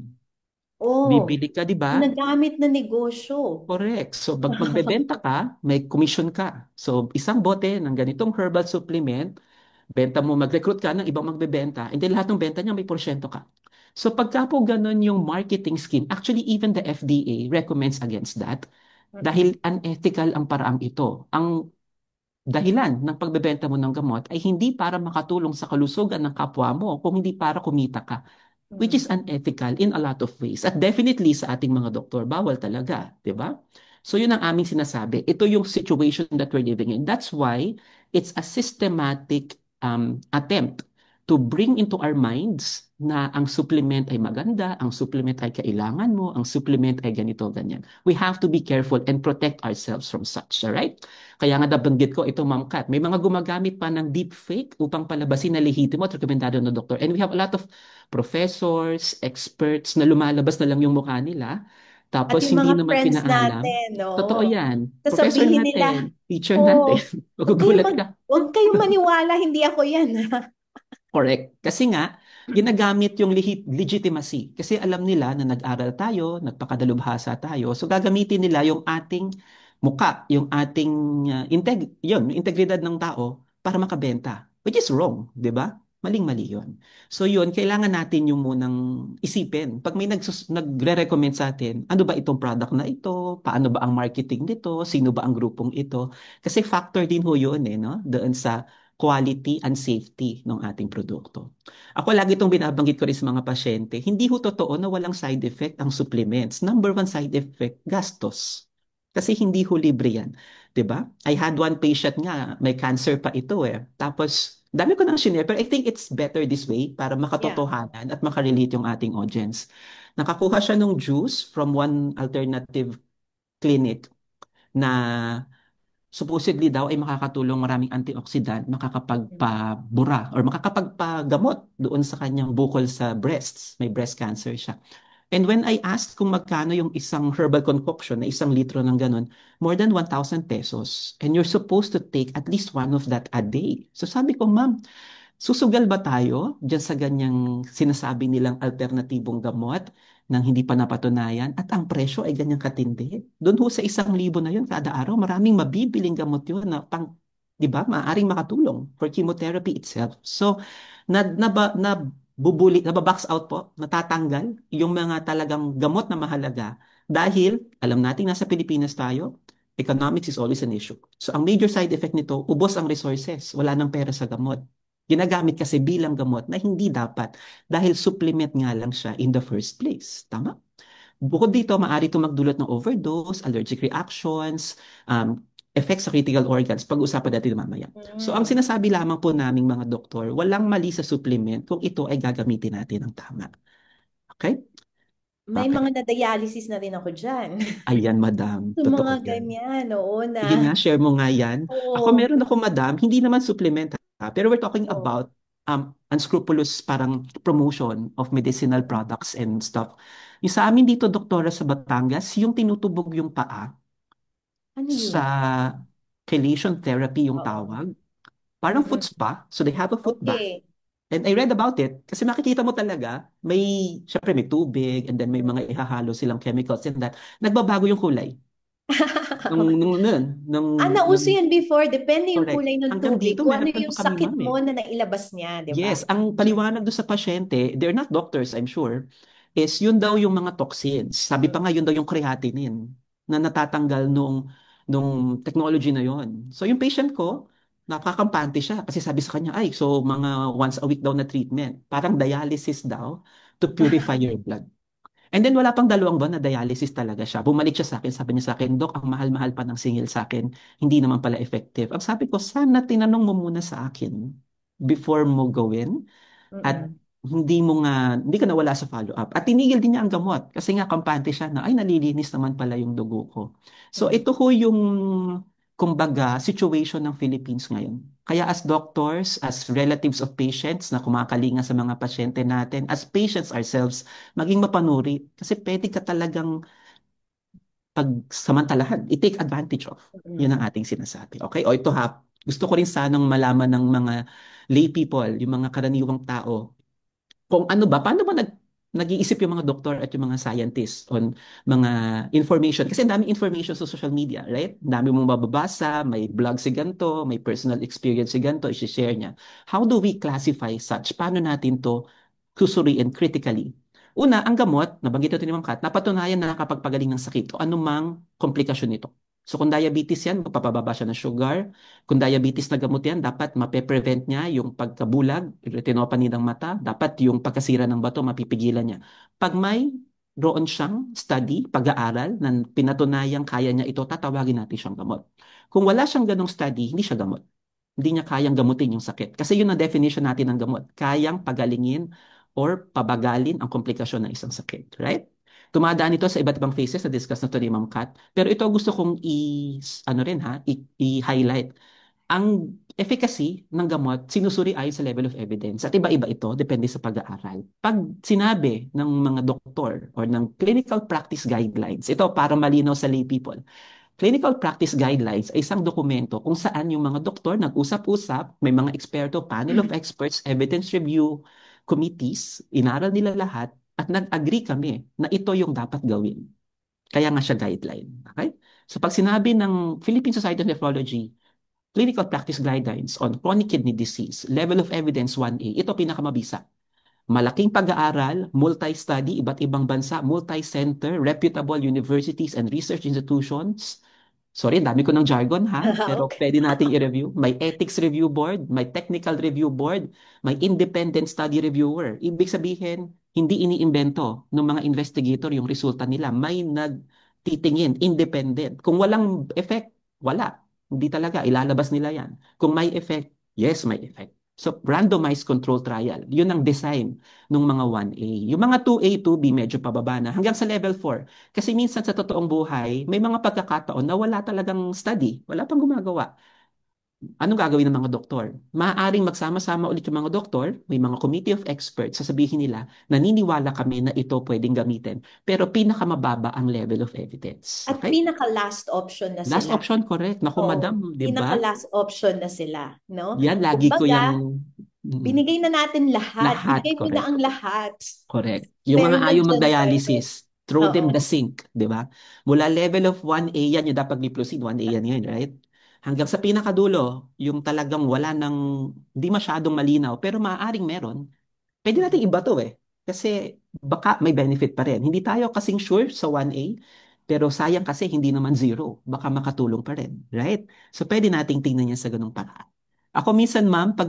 Oh, Bibili ka, 'di ba? ginagamit na negosyo. Correct. So, pag magbebenta ka, may commission ka. So, isang bote ng ganitong herbal supplement, benta mo, mag-recruit ka ng ibang magbebenta, and then lahat ng benta niya may porsyento ka. So, pagka po ganun yung marketing scheme, actually even the FDA recommends against that Mm-mm. dahil unethical ang paraang ito. Ang dahilan ng pagbebenta mo ng gamot ay hindi para makatulong sa kalusugan ng kapwa mo, kung hindi para kumita ka, which is Mm. unethical in a lot of ways. At definitely sa ating mga doktor, bawal talaga, di ba? So yun ang aming sinasabi. Ito yung situation that we're living in. That's why it's a systematic attempt to bring into our minds na ang supplement ay maganda, ang supplement ay kailangan mo, ang supplement ay ganito, ganyan. We have to be careful and protect ourselves from such, alright? Kaya nga nabanggit ko ito, Ma'am Kat, may mga gumagamit pa ng deep fake upang palabasin na lehitimo at rekomendado ng doktor. And we have a lot of professors, experts na lumalabas na lang yung mukha nila, At tapos yung hindi mga naman friends pinaalam. natin, Totoo no? yan. Professor Sasabihin nila, natin, teacher natin, oh, magugulat ka. huwag kayong maniwala, hindi ako yan. Correct. Kasi nga, ginagamit yung legitimacy. Kasi alam nila na nag-aral tayo, nagpakadalubhasa tayo. So gagamitin nila yung ating muka, yung ating yung integridad ng tao para makabenta. Which is wrong, di ba? Maling-mali yun. So yun, kailangan natin yung munang isipin. Pag may nagre-recommend sa atin, ano ba itong product na ito? Paano ba ang marketing nito? Sino ba ang grupong ito? Kasi factor din ho yun no? Doon sa quality and safety ng ating produkto. Ako lagi itong binabanggit ko rin sa mga pasyente, hindi ho totoo na walang side effect ang supplements. Number one side effect, gastos. Kasi hindi ho libre yan. 'Di ba? I had one patient nga, may cancer pa ito Tapos, dami ko nang shinare, pero I think it's better this way para Yeah. makatotohanan at makarelate yung ating audience. Nakakuha siya ng juice from one alternative clinic na supposedly daw ay makakatulong maraming antioxidant, makakapagpabura or makakapagpagamot doon sa kanyang bukol sa breasts. May breast cancer siya. And when I asked kung magkano yung isang herbal concoction na 1 litro ng ganun, more than 1,000 pesos. And you're supposed to take at least one of that a day. So sabi ko, ma'am, susugal ba tayo dyan sa ganyang sinasabi nilang alternatibong gamot nang hindi pa napatunayan at ang presyo ay ganyang katindi? Doon ho sa 1,000 na yun kada araw, maraming mabibiling gamot yun na pang, di ba, maaaring makatulong for chemotherapy itself. So, nababox out po, natatanggal yung mga talagang gamot na mahalaga dahil alam natin nasa Pilipinas tayo, economics is always an issue. So, ang major side effect nito, ubos ang resources, wala nang pera sa gamot. Ginagamit kasi bilang gamot na hindi dapat dahil supplement nga lang siya in the first place. Tama? Bukod dito, maaari ito magdulot ng overdose, allergic reactions, effects sa critical organs. Pag-usapan natin mamaya. So, ang sinasabi lamang po naming mga doktor, walang mali sa supplement kung ito ay gagamitin natin ng tama. Okay? May Okay. mga na-dialysis na rin ako dyan. Ayan, madam. Sa Totoo mga yan. ganyan, oo na. Sige nga, share mo nga yan. Ako Oo. meron ako, madam, hindi naman supplement ha, pero we're talking Oo. about unscrupulous parang promotion of medicinal products and stuff. Yung sa amin dito, doktora sa Batangas, yung tinutubog yung paa Ano sa yun? chelation therapy yung Oo. tawag. Parang foot Mm-mm. spa. So they have a foot bath. Okay. And I read about it kasi makikita mo talaga syempre may tubig and then may mga ihahalo silang chemicals and that. Nagbabago yung kulay. Nauso yan before, depende yung Correct. kulay ng Hanggang tubig, dito kung ano meron pa yung kami, sakit ma'am mo na nailabas niya, di ba? Yes, ang paliwanag doon sa pasyente, they're not doctors, I'm sure, is yun daw yung mga toxins. Sabi pa nga yun daw yung creatinine na natatanggal nung technology na yon. So yung patient ko, nakakampante siya kasi sabi sa kanya, ay, so mga once a week daw na treatment. Parang dialysis daw to purify your blood. And then wala pang 2 buwan na dialysis talaga siya. Bumalik siya sa akin, sabi niya sa akin, Dok, ang mahal-mahal pa ng singil sa akin, hindi naman pala effective. Ang sabi ko, sana tinanong mo muna sa akin before mo gawin at Mm-mm. hindi ka nawala sa follow-up. At tinigil din niya ang gamot kasi nga kampante siya na, ay, nalilinis naman pala yung dugo ko. So Mm. ito ho yung, kumbaga, situation ng Philippines ngayon. Kaya as doctors, as relatives of patients na kumakalinga sa mga pasyente natin, as patients ourselves, maging mapanuri kasi pwede ka talagang pagsamantalahan, i-take advantage of. Yun ang Mm-mm. ating sinasabi. Okay? O ito ha, gusto ko rin sanang malaman ng mga lay people, yung mga karaniwang tao, kung ano ba, paano ba nag-iisip yung mga doktor at yung mga scientists on mga information. Kasi ang daming information sa social media, right? Ang dami mong mababasa, may blog si ganito, may personal experience si ganito, i-share niya. How do we classify such? Paano natin to susuriin critically? Una, ang gamot, nabanggit ito ni Ma'am Kat, napatunayan na nakapagpagaling ng sakit o anumang komplikasyon nito. So kung diabetes yan, magpapababa siya ng sugar. Kung diabetes na gamot yan, dapat mape-prevent niya yung pagkabulag, retinopathy ng mata, dapat yung pagkasira ng bato, mapipigilan niya. Pag may roon siyang study, pag-aaral, na pinatunayang kaya niya ito, tatawagin natin siyang gamot. Kung wala siyang ganong study, hindi siya gamot. Hindi niya kayang gamutin yung sakit. Kasi yun ang definition natin ng gamot. Kayang pagalingin or pabagalin ang komplikasyon ng isang sakit. Right? Tumadaan ito sa iba't ibang phases na discuss na to ni Ma'am Kat. Pero ito gusto kong ano rin ha, i-highlight. Ang efficacy ng gamot sinusuri ayon sa level of evidence. At iba-iba ito, depende sa pag-aaral. Pag sinabi ng mga doktor or ng clinical practice guidelines, ito para malinaw sa lay people. Clinical practice guidelines ay isang dokumento kung saan yung mga doktor nag-usap-usap, may mga eksperto, panel of experts, evidence review committees, inaral nila lahat, at nag-agree kami na ito yung dapat gawin. Kaya nga siya guideline. Okay? So pag sinabi ng Philippine Society of Nephrology, Clinical Practice Guidelines on Chronic Kidney Disease, Level of Evidence 1A, ito pinakamabisa. Malaking pag-aaral, multi-study, iba't ibang bansa, multi-center, reputable universities and research institutions. Sorry, dami ko ng jargon ha, pero Okay. pwede nating i-review. May ethics review board, may technical review board, may independent study reviewer. Ibig sabihin, hindi iniimbento ng mga investigator yung resulta nila. May nagtitingin, independent. Kung walang effect, wala. Hindi talaga, ilalabas nila yan. Kung may effect, yes, may effect. So, randomized control trial. Yun ang design ng mga 1A. Yung mga 2A, 2B, medyo pababa na. Hanggang sa level 4. Kasi minsan sa totoong buhay, may mga pagkakataon na wala talagang study, wala pang gumagawa. Anong gagawin ng mga doktor? Maaaring magsama-sama ulit yung mga doktor, may mga committee of experts, sasabihin nila, naniniwala kami na ito pwedeng gamitin, pero pinakamababa ang level of evidence. At Okay? pinaka-last option na Last sila. option, correct. Naku, Oo, madam, di ba? pinaka-last option na sila, no? Yan, lagi ko Kumbaga, yung binigay na natin lahat. lahat, Binigay mo na correct. ang lahat. Correct. Yung Spare mga mo ayaw dyan pwede. mag-dialysis, throw them the Oo. sink, di ba? Mula level of 1A yan, yung dapat glyphosate, 1A yan ngayon, right? Hanggang sa pinakadulo, yung talagang wala ng, di masyadong malinaw, pero maaaring meron, pwede natin iba to eh. Kasi baka may benefit pa rin. Hindi tayo kasing sure sa 1A, pero sayang kasi hindi naman zero. Baka makatulong pa rin, right? So pwede nating tingnan yan sa ganung paraan. Ako minsan, ma'am, pag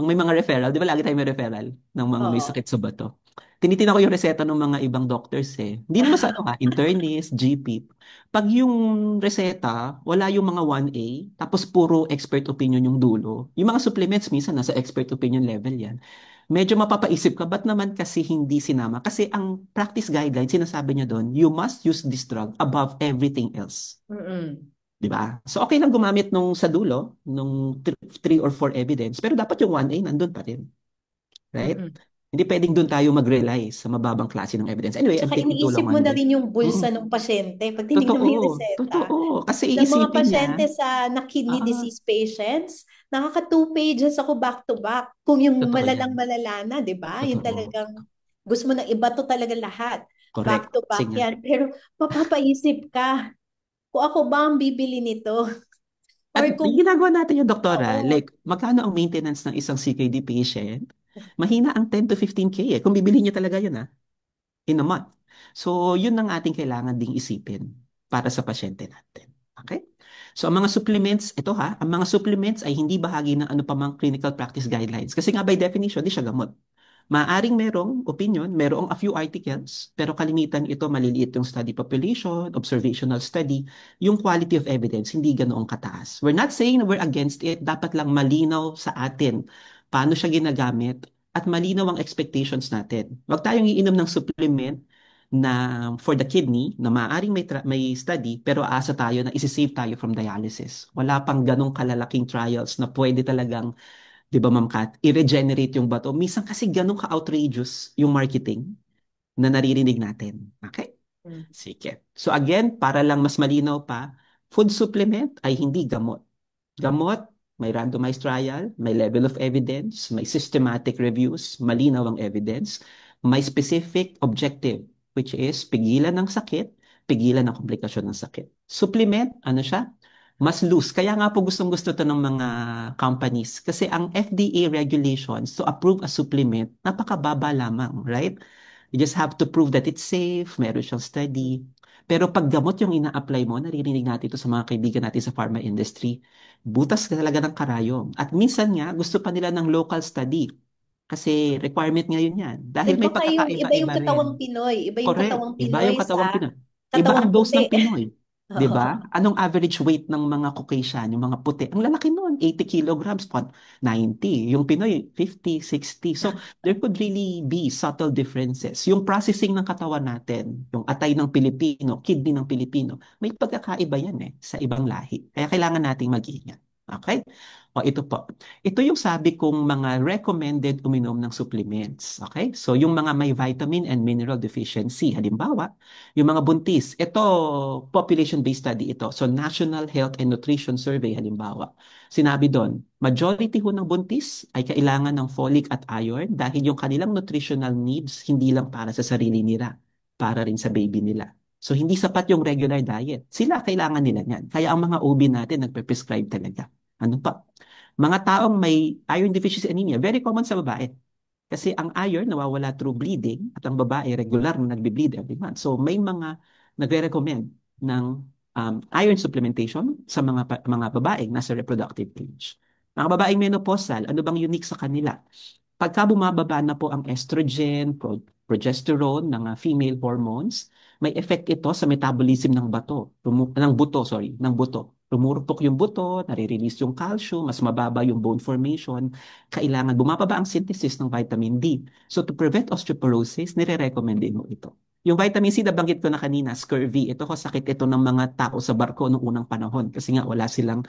may mga referral, di ba lagi tayo may referral ng mga may Oo. sakit sa bato? Tinitingnan ko yung reseta ng mga ibang doctors eh. Hindi naman sa ano ha, internist, GP. Pag yung reseta, wala yung mga 1A, tapos puro expert opinion yung dulo. Yung mga supplements, minsan nasa expert opinion level yan. Medyo mapapaisip ka, ba't naman kasi hindi sinama? Kasi ang practice guideline, sinasabi niya doon, you must use this drug above everything else. Mm-mm. Di ba? So okay lang gumamit nung sa dulo, nung 3 or 4 evidence, pero dapat yung 1A nandun pa rin. Right? Mm-mm. Hindi pwedeng doon tayo mag-rely sa mababang klase ng evidence. Anyway, I'm Tsaka taking too iniisip long mo on na this. rin yung bulsa Mm, ng pasyente pag tinignan totoo, mo yung reseta. totoo. Kasi Sa mga iisipin niya, pasyente na kidney ah, disease patients, nakaka 2 pages ako back to back. Kung yung totoo malalang yan. malala na, di ba? Yung Totoo. talagang gusto mo nang ibato talaga lahat. Correct. Back to Kasi back nga, yan. Pero mapapaisip ka, kung ako ba ang bibili nito? at Or yung kung, ginagawa natin yung doktora, oo, like, magkano ang maintenance ng isang CKD patient? Mahina ang 10 to 15K eh. Kung bibili niya talaga yun in a month. So, yun ang ating kailangan ding isipin para sa pasyente natin. Okay? So, ang mga supplements, ito ang mga supplements ay hindi bahagi ng ano pa mang clinical practice guidelines. Kasi nga by definition, di siya gamot. Maaring merong opinion, merong a few articles, pero kalimitan ito maliliit yung study population, observational study, yung quality of evidence, hindi ganoong kataas. We're not saying na we're against it, dapat lang malinaw sa atin paano siya ginagamit at malinaw ang expectations natin. Huwag tayong iinom ng supplement na for the kidney na maaaring may study pero aasa tayo na isi-save tayo from dialysis. Wala pang ganong kalalaking trials na pwede talagang, 'di ba Ma'am Kat, i-regenerate yung bato. Minsan kasi ganun ka-outrageous yung marketing na naririnig natin. Okay? mm, Sige. So again, para lang mas malinaw pa, food supplement ay hindi gamot. Gamot, may randomized trial, may level of evidence, may systematic reviews, malinaw ang evidence, may specific objective, which is pigilan ng sakit, pigilan ng komplikasyon ng sakit. Supplement, ano siya? Mas loose. Kaya nga po gustong-gusto to ng mga companies. Kasi ang FDA regulations to approve a supplement, napakababa lamang, right? You just have to prove that it's safe, meron siyang study. Pero pag gamot yung ina-apply mo, naririnig natin ito sa mga kaibigan natin sa pharma industry, butas ka talaga ng karayom. At minsan nga, gusto pa nila ng local study. Kasi requirement ngayon yan. Dahil may iba yung, iba yung pagkakaiba-iba katawang rin. Pinoy. Iba yung Correct. katawang Iba yung Pinoy katawang sa Pinoy. Iba ang katawang dose ng puti. Pinoy. 'Di ba? Oo. Anong average weight ng mga Caucasian, yung mga puti? Ang lalaki noon, 80 kilograms, 90. Yung Pinoy, 50, 60. So, there could really be subtle differences. Yung processing ng katawan natin, yung atay ng Pilipino, kidney ng Pilipino, may pagkakaiba yan sa ibang lahi. Kaya kailangan nating mag-ingat. Okay? O ito po. Ito yung sabi kong mga recommended uminom ng supplements. Okay? So, yung mga may vitamin and mineral deficiency, halimbawa, yung mga buntis, ito, population-based study ito. So, National Health and Nutrition Survey, halimbawa. Sinabi doon, majority ho ng buntis ay kailangan ng folic at iron dahil yung kanilang nutritional needs hindi lang para sa sarili nila, para rin sa baby nila. So, hindi sapat yung regular diet. Sila, kailangan nila yan. Kaya ang mga OB natin nagpe-prescribe talaga. Ano pa? Mga taong may iron deficiency anemia, very common sa babae. Kasi ang iron nawawala through bleeding at ang babae regular na nagbe-bleed every month. So may mga nagre-recommend ng iron supplementation sa mga babaeng nasa reproductive age. Mga babaeng menopausal, ano bang unique sa kanila? Pagka bumababa na po ang estrogen, progesterone, ng female hormones, may effect ito sa metabolism ng ng buto. Rumurupok yung buto, nare-release yung calcium, mas mababa yung bone formation. Kailangan bumababa ang synthesis ng vitamin D. So to prevent osteoporosis, nire-recommend din mo ito. Yung vitamin C, nabanggit ko na kanina, scurvy. Ito sakit ito ng mga tao sa barko noong unang panahon kasi nga wala silang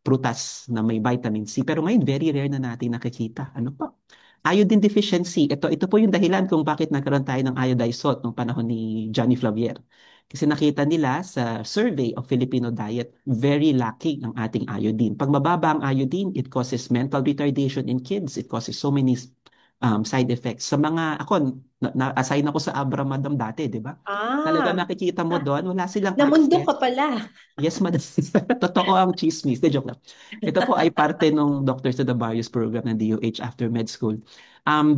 prutas na may vitamin C. Pero ngayon, very rare na natin nakikita. Ano pa? Iodine deficiency. Ito po yung dahilan kung bakit nagkaroon tayo ng iodized salt nung panahon ni Johnny Flavier. Kasi nakita nila sa survey of Filipino diet, very lacking ang ating iodine. Pag mababa ang iodine, it causes mental retardation in kids. It causes so many side effects. Sa mga, ako, na-assign ako sa Abra Madam dati, di ba? Talaga Ah, nakikita mo doon, wala silang namundo ka access. pala. Yes, madam. Totoo ang chismis. De, joke lang. Ito po ay parte ng Doctors to the Barrios program ng DOH after med school.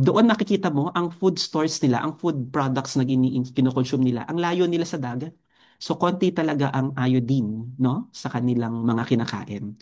Doon nakikita mo ang food stores nila, ang food products na kinoconsume nila, ang layo nila sa dagat. So, konti talaga ang iodine, no, sa kanilang mga kinakain.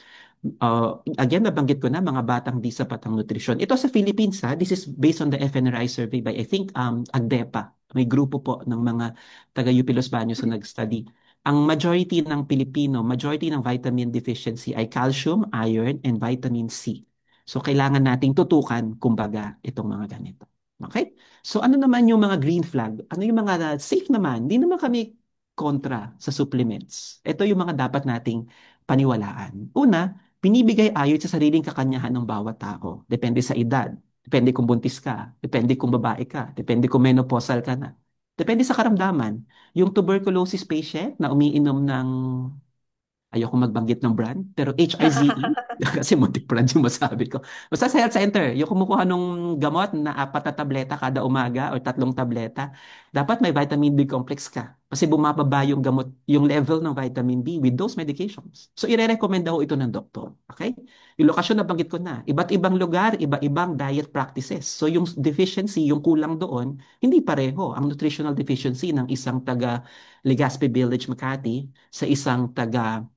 Again, nabanggit ko na, mga batang di sapat ang nutrisyon. Ito sa Philippines, ha, this is based on the FNRI survey by, I think, AGDEPA. May grupo po ng mga taga-UP Los Baños na nag-study. Ang majority ng Pilipino, majority ng vitamin deficiency ay calcium, iron, and vitamin C. So, kailangan nating tutukan, kumbaga, itong mga ganito. Okay? So, ano naman yung mga green flag? Ano yung mga safe naman? Hindi naman kami kontra sa supplements. Ito yung mga dapat nating paniwalaan. Una, binibigay ayon sa sariling kakanyahan ng bawat tao. Depende sa edad. Depende kung buntis ka. Depende kung babae ka. Depende kung menopausal ka na. Depende sa karamdaman. Yung tuberculosis patient na umiinom ng, ayoko magbanggit ng brand, pero HRZE, kasi muntik brand yung masabi ko. Basta sa health center, yung kumukuha ng gamot na 4 na tableta kada umaga or 3 tableta, dapat may vitamin B complex ka. Kasi bumababa yung gamot, yung level ng vitamin B with those medications. So, ire-recommend daw ito ng doktor. Okay? Yung lokasyon na banggit ko na, iba't ibang lugar, iba-ibang diet practices. So, yung deficiency, yung kulang doon, hindi pareho ang nutritional deficiency ng isang taga Legazpi Village, Makati sa isang taga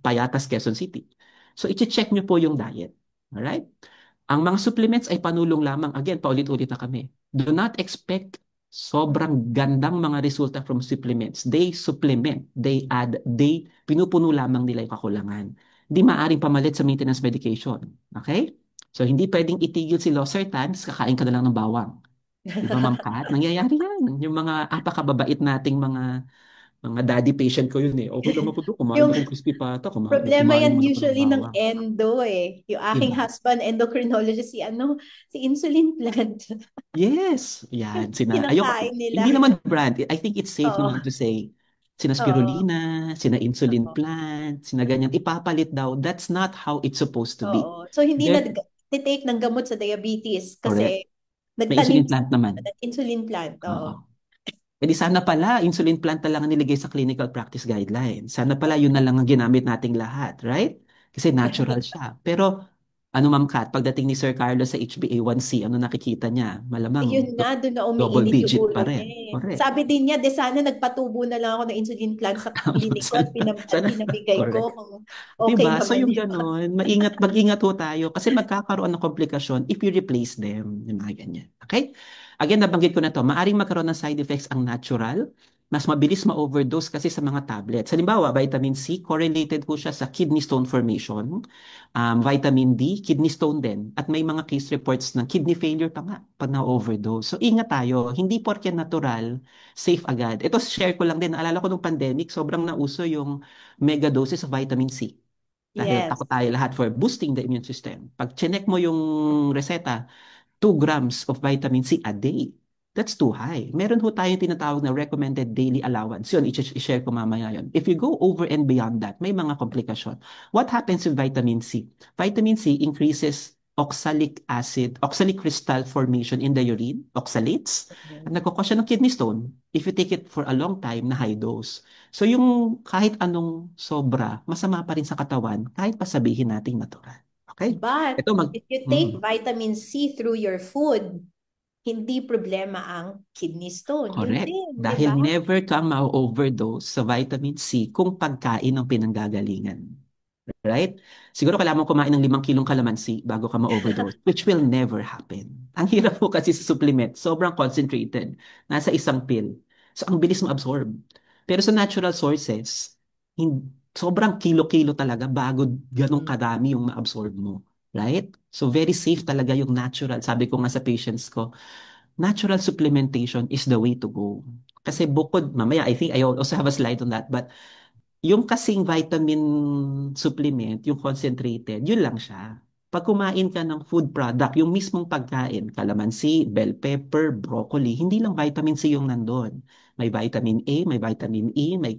Payatas, Quezon City. So, i-check nyo po yung diet. Alright? Ang mga supplements ay panulong lamang. Again, paulit-ulit na kami. Do not expect sobrang gandang mga resulta from supplements. They supplement, they add, pinupuno lamang nila yung kakulangan. Hindi maaaring pamalit sa maintenance medication. Okay? So, hindi pwedeng itigil si Losartan, kakain ka na lang ng bawang. Di ba, Ma'am Kat? Nangyayari yan. Yung mga apakababait nating mga daddy patient ko yun eh. Okay lang ako doon. Kumain Yung akong crispy pata. problema Kumain yan naman ako ng usually ng bawang. endo eh. Yung aking Diba? husband, endocrinologist, si insulin plant. Yes. Yan. Kinakain nila. Hindi naman brand. I think it's safe Oo. naman to say, sina Oo. spirulina, sina insulin Oo. plant, sina ganyan. Ipapalit daw. That's not how it's supposed to be. Oo. So, hindi na There, take ng gamot sa diabetes correct. kasi May nagtanim insulin plant naman. ng insulin plant. Oo. Oo. E di sana pala, insulin plant na lang ang nilagay sa clinical practice guidelines. Sana pala yun na lang ang ginamit nating lahat, right? Kasi natural siya. Pero, ano Ma'am Kat, pagdating ni Sir Carlos sa HbA1c, ano nakikita niya? Malamang Ayun nga, doon na double umiinit yung digit ulo pa niya rin. eh. Correct. Sabi din niya, de sana nagpatubo na lang ako ng insulin plant sa clinic ko at, Sana, at sana, pinabigay ko correct. kung okay Diba? So naman yung yun. ganon, mag-ingat ho tayo kasi magkakaroon ng komplikasyon if you replace them. Yung mga ganyan. Okay? Again, nabanggit ko na to, maaring magkaroon ng side effects ang natural, mas mabilis ma-overdose kasi sa mga tablets. Halimbawa, vitamin C, correlated po siya sa kidney stone formation. Vitamin D, kidney stone din. At may mga case reports ng kidney failure pa nga pag na-overdose. So ingat tayo, hindi porke natural, safe agad. Ito, share ko lang din. Naalala ko nung pandemic, sobrang nauso yung mega doses of vitamin C. Dahil Yes. takot tayo lahat for boosting the immune system. Pag chinek mo yung reseta, 2 grams of vitamin C a day. That's too high. Meron ho tayong tinatawag na recommended daily allowance. Yun, i-share ko mamaya yun. If you go over and beyond that, may mga komplikasyon. What happens with vitamin C? Vitamin C increases oxalic crystal formation in the urine, oxalates, at nagkakos siya ng kidney stone if you take it for a long time na high dose. So yung kahit anong sobra, masama pa rin sa katawan kahit pa sabihin nating natural. Okay? But Ito if you take vitamin C through your food, hindi problema ang kidney stone. Yun correct. din, di Dahil ba? never kang ma-overdose sa vitamin C kung pagkain ang pinanggagalingan. Right? Siguro kailangan mo kumain ng 5 kilong kalamansi bago ka ma-overdose, which will never happen. Ang hirap po kasi sa supplement, sobrang concentrated. Nasa isang pill. So, ang bilis ma-absorb. Pero sa natural sources, sobrang kilo-kilo talaga bago ganong kadami yung ma-absorb mo. Right? So, very safe talaga yung natural. Sabi ko nga sa patients ko, natural supplementation is the way to go. Kasi bukod, mamaya, I think I also have a slide on that, but yung kasing vitamin supplement, yung concentrated, yun lang siya. Pag kumain ka ng food product, yung mismong pagkain, calamansi, bell pepper, broccoli, hindi lang vitamin C yung nandun. May vitamin A, may vitamin E, may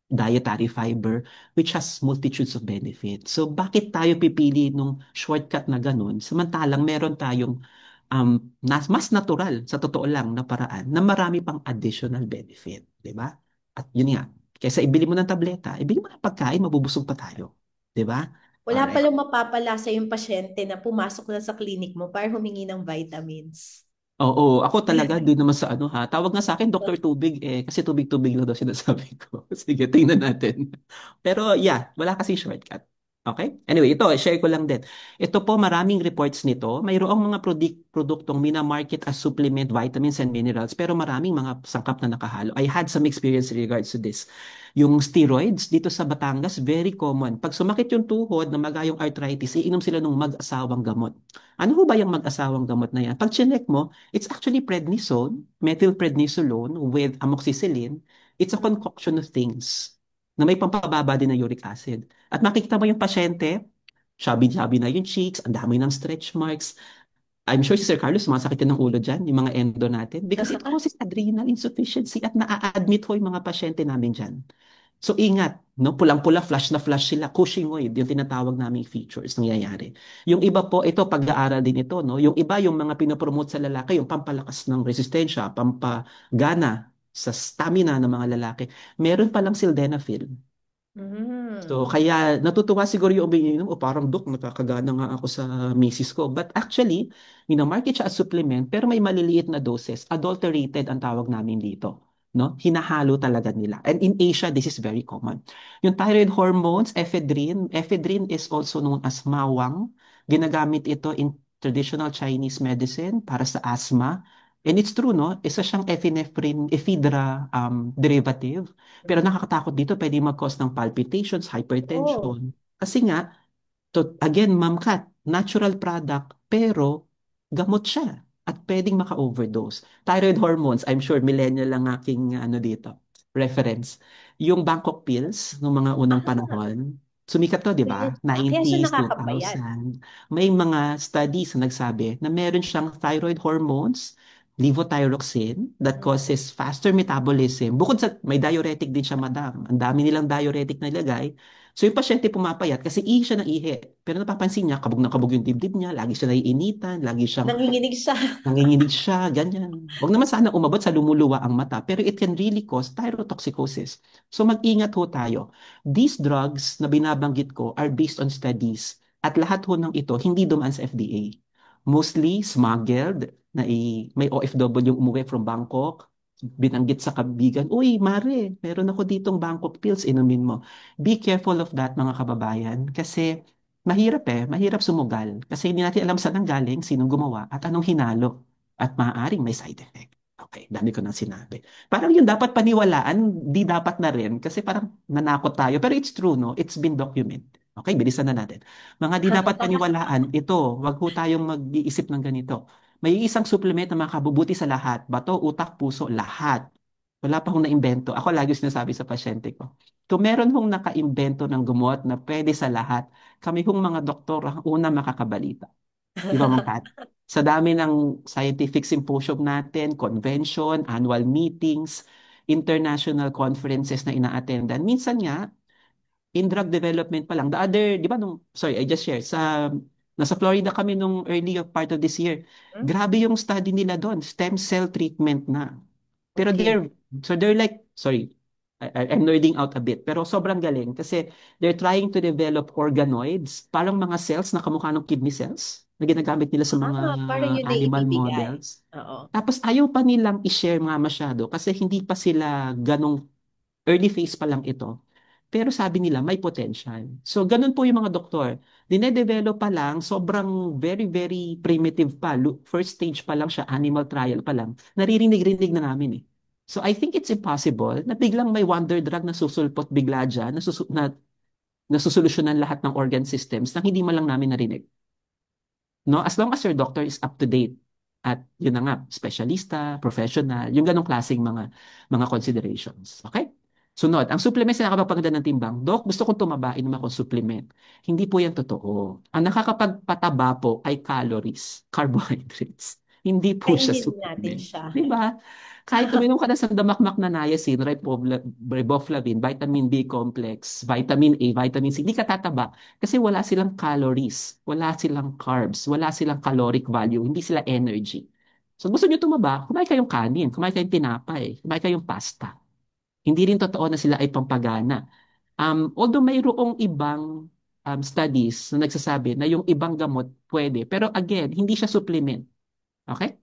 dietary fiber, which has multitudes of benefits. So, bakit tayo pipili nung shortcut na ganun? Samantalang meron tayong mas natural, sa totoo lang, na paraan na marami pang additional benefit. Di ba? At yun nga, kaysa ibili mo ng tableta, ibili mo ng pagkain, mabubusog pa tayo. Di ba? Wala Alright. palang mapapalasa yung pasyente na pumasok na sa clinic mo para humingi ng vitamins. Oo, ako talaga doon naman sa ano ha. Tawag nga sa akin Dr. Tubig kasi tubig-tubig lang daw sinasabi ko. Sige, tingnan natin. Pero yeah, wala kasi shortcut. Okay? Anyway, ito, share ko lang din. Ito po, maraming reports nito. Mayroong mga produktong minamarket as supplement vitamins and minerals, pero maraming mga sangkap na nakahalo. I had some experience in regards to this. Yung steroids dito sa Batangas, very common. Pag sumakit yung tuhod na magayong arthritis, iinom sila ng mag-asawang gamot. Ano ho ba yung mag-asawang gamot na yan? Pag chinek mo, it's actually prednisone, methylprednisolone with amoxicillin. It's a concoction of things na may pampababa din ng uric acid. At makikita mo yung pasyente, chubby-chubby na yung cheeks, ang dami ng stretch marks. I'm sure si Sir Carlos, sumasakit din ng ulo dyan, yung mga endo natin, because it causes adrenal insufficiency at na-admit ho yung mga pasyente namin dyan. So ingat, no? Pulang-pula, flash na flash sila, Cushingoid, yung tinatawag naming features nangyayari. Yung iba po, ito pag-aaral din ito, no? Yung iba, yung mga pinopromote sa lalaki, yung pampalakas ng resistensya, pampagana sa stamina ng mga lalaki. Meron palang sildenafil. So, Mm. kaya natutuwa siguro yung umiinom, o parang dok, nakakagana nga ako sa misis ko. But actually, minamarket siya as supplement, pero may maliliit na doses. Adulterated ang tawag namin dito. No? Hinahalo talaga nila. And in Asia, this is very common. Yung thyroid hormones, ephedrine. Ephedrine is also known as mawang. Ginagamit ito in traditional Chinese medicine para sa asthma. And it's true, no? Isa siyang epinephrine, ephedra derivative. Pero nakakatakot dito, pwede mag-cause ng palpitations, Oh. hypertension. Kasi nga, again, Ma'am Kat, natural product, pero gamot siya at pwedeng maka-overdose. Thyroid hormones, I'm sure millennial lang aking ano dito, reference. Yung Bangkok pills noong mga unang Ah, panahon, sumikat to, di ba? kaya siya 90s, nakakapayat. 2000. May mga studies na nagsabi na meron siyang thyroid hormones, levothyroxine, that causes faster metabolism. Bukod sa, may diuretic din siya, madam. Ang dami nilang diuretic na ilagay. So yung pasyente pumapayat kasi ihi siya ng ihi. Pero napapansin niya, kabog na kabog yung dibdib niya, lagi siya naiinitan, lagi siyang Nanginginig siya. nanginginig siya, ganyan. Huwag naman sana umabot sa lumuluwa ang mata, pero it can really cause thyrotoxicosis. So mag-ingat ho tayo. These drugs na binabanggit ko are based on studies at lahat ho ng ito hindi dumaan sa FDA. Mostly smuggled, may OFW yung umuwi from Bangkok, binanggit sa kaibigan, uy, Mare, meron ako ditong Bangkok pills, inumin mo. Be careful of that, mga kababayan, kasi mahirap sumugal kasi hindi natin alam saan ang galing, sinong gumawa at anong hinalo at maaaring may side effect. Okay, dami ko nang sinabi. Parang yung dapat paniwalaan, di dapat na rin kasi parang nanakot tayo. Pero it's true, no? It's been documented. Okay, bilisan na natin. Mga di dapat paniwalaan, ito, wag ho tayong mag-iisip ng ganito. May isang supplement na makabubuti sa lahat. Bato, utak, puso, lahat. Wala pa akong naimbento. Ako lagi sinasabi sa pasyente ko. Kung meron hong nakaimbento ng gamot na pwede sa lahat, kami hong mga doktor ang una makakabalita. Di ba, Ma'am Pat? Sa dami ng scientific symposium natin, convention, annual meetings, international conferences na ina-attendan. Minsan nga, in drug development pa lang. The other, di ba, sorry, I just shared, nasa Florida kami nung early part of this year. Hmm? Grabe yung study nila doon, stem cell treatment na. Pero Okay. they're like, sorry, I'm nerding out a bit, pero sobrang galing kasi they're trying to develop organoids, parang mga cells na kamukha ng kidney cells na ginagamit nila sa mga Parang yun na animal ibibigay. models. Oo. Tapos ayaw pa nilang i-share nga masyado kasi hindi pa sila ganong early phase pa lang ito. Pero sabi nila may potential. So ganun po yung mga doktor. Dinedevelop pa lang, sobrang very, very primitive pa. First stage pa lang siya, animal trial pa lang. Naririnig-rinig na namin eh. So I think it's impossible na biglang may wonder drug na susulpot bigla dyan, nasusolusyonan lahat ng organ systems na hindi man lang namin narinig. No? As long as your doctor is up to date at yun na nga, specialista, professional, yung ganong klaseng mga considerations. Okay? Sunod, ang supplements na nakakapagpaganda ng timbang, Dok, gusto kong tumaba, inom akong supplement. Hindi po yan totoo. Ang nakakapagpataba po ay calories, carbohydrates. Hindi po siya Kainin natin supplement. siya. Di ba? Kahit uminom ka na sa damakmak na niacin, riboflavin, vitamin B complex, vitamin A, vitamin C, hindi ka tataba kasi wala silang calories, wala silang carbs, wala silang caloric value, hindi sila energy. So gusto nyo tumaba, kumain kayong kanin, kumain kayong tinapay, kumain kayong pasta. Hindi rin totoo na sila ay pampagana. Although mayroong ibang studies na nagsasabi na yung ibang gamot pwede, pero again, hindi siya supplement. Okay?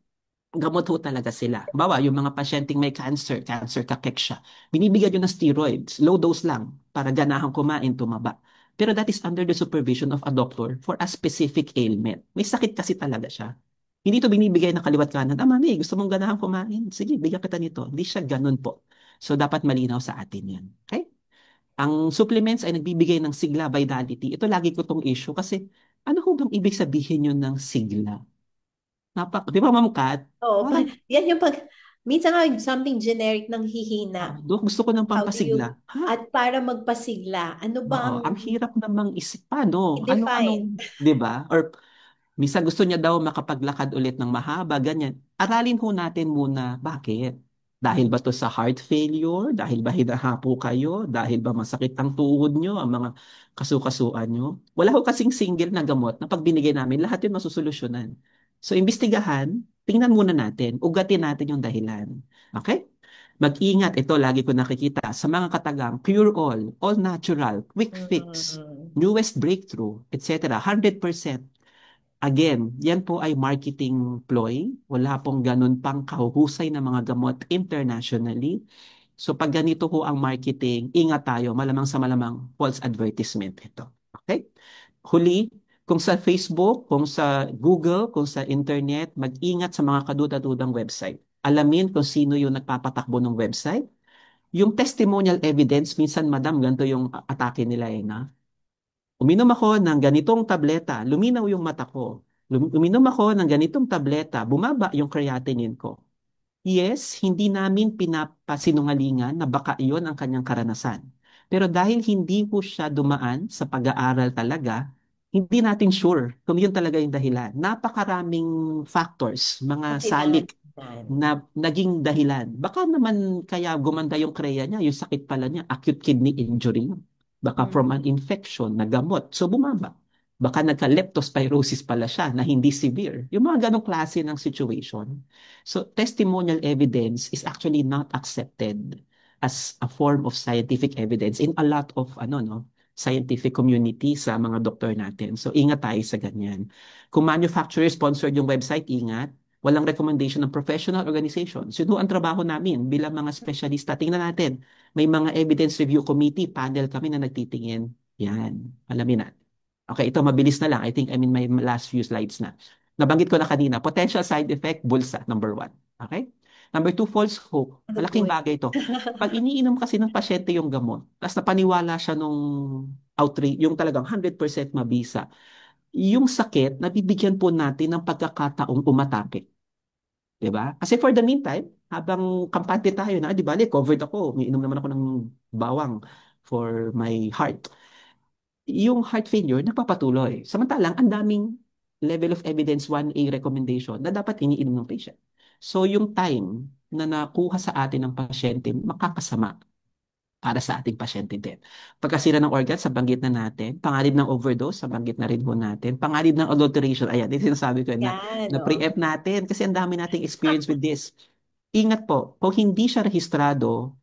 Gamot ho talaga sila. Bawa, yung mga pasyenteng may cancer, cancer cachexia, binibigyan yun ng steroids, low dose lang, para ganahan kumain, tumaba. Pero that is under the supervision of a doctor for a specific ailment. May sakit kasi talaga siya. Hindi to binibigay ng kaliwat kanan. Ah, mami, gusto mong ganahan kumain? Sige, bigyan kita nito. Hindi siya ganun po. So, dapat malinaw sa atin yan. Okay? Ang supplements ay nagbibigay ng sigla, vitality. Ito lagi ko tong issue kasi ano ho bang ibig sabihin yun ng sigla? Di ba, Ma'am Kat? Oo, Parang, yan yung minsan nga something generic ng hihina. Dok, gusto ko ng How do you, pampasigla. Ha? at para magpasigla, ano ba Oo, ang ang hirap namang isip. Paano? i-define? Anong, di ba? Or minsan gusto niya daw makapaglakad ulit ng mahaba, ganyan. Aralin ho natin muna, bakit? Dahil ba to sa heart failure? Dahil ba hinahapo kayo? Dahil ba masakit ang tuhod nyo, ang mga kasukasuan nyo? Wala ho kasing single na gamot na pag binigay namin, lahat yun masusolusyonan. So, imbestigahan, tingnan muna natin, ugatin natin yung dahilan. Okay? Mag-ingat, ito lagi ko nakikita sa mga katagang pure all natural, quick fix, Mm. newest breakthrough, etc. 100%. Again, yan po ay marketing ploy. Wala pong ganun pang kahuhusay na mga gamot internationally. So pag ganito ho ang marketing, ingat tayo, malamang sa malamang false advertisement ito. Okay? Huli, kung sa Facebook, kung sa Google, kung sa internet, mag-ingat sa mga kaduda-dudang website. Alamin kung sino yung nagpapatakbo ng website. Yung testimonial evidence, minsan madam, ganito yung atake nila na. Uminom ako ng ganitong tableta, luminaw yung mata ko. Uminom ako ng ganitong tableta, bumaba yung creatinine ko. Yes, hindi namin pinapasinungalingan na baka iyon ang kanyang karanasan. Pero dahil hindi po siya dumaan sa pag-aaral talaga, hindi natin sure kung yun talaga yung dahilan. Napakaraming factors, mga Kailangan salik tingnan. na naging dahilan. Baka naman kaya gumanda yung kreya niya, yung sakit pala niya, acute kidney injury. Baka from an Mm. infection na gamot. So bumaba. Baka nagka-leptospirosis pala siya na hindi severe. Yung mga ganong klase ng situation. So testimonial evidence is actually not accepted as a form of scientific evidence in a lot of scientific community sa mga doktor natin. So ingat tayo sa ganyan. Kung manufacturer sponsored yung website, ingat. Walang recommendation ng professional organizations. Yun ho ang trabaho namin bilang mga specialista. Tingnan natin, may mga evidence review committee, panel kami na nagtitingin. Yan, alamin natin. Okay, ito mabilis na lang. I think I'm in my last few slides na. Nabanggit ko na kanina, potential side effect, bulsa, number 1. Okay? Number 2, false hope. Ano po Malaking yun? bagay ito. Pag iniinom kasi ng pasyente yung gamot, tapos napaniwala siya nung outreach, yung talagang 100% mabisa, yung sakit, nabibigyan po natin ng pagkakataong umatake. 'Di ba? Kasi for the meantime, habang kampante tayo na, di ba, covered ako, umiinom naman ako ng bawang for my heart. Yung heart failure, nagpapatuloy. Samantalang, ang daming level of evidence 1A recommendation na dapat iniinom ng patient. So, yung time na nakuha sa atin ng pasyente, makakasama para sa ating pasyente din. Pagkasira ng organ, sa banggit na natin. Panganib ng overdose, sa banggit na rin po natin. Panganib ng adulteration, ayan, ito sinasabi ko Yan, na oh. pre-empt natin kasi ang dami nating experience with this. Ingat po, kung hindi siya rehistrado,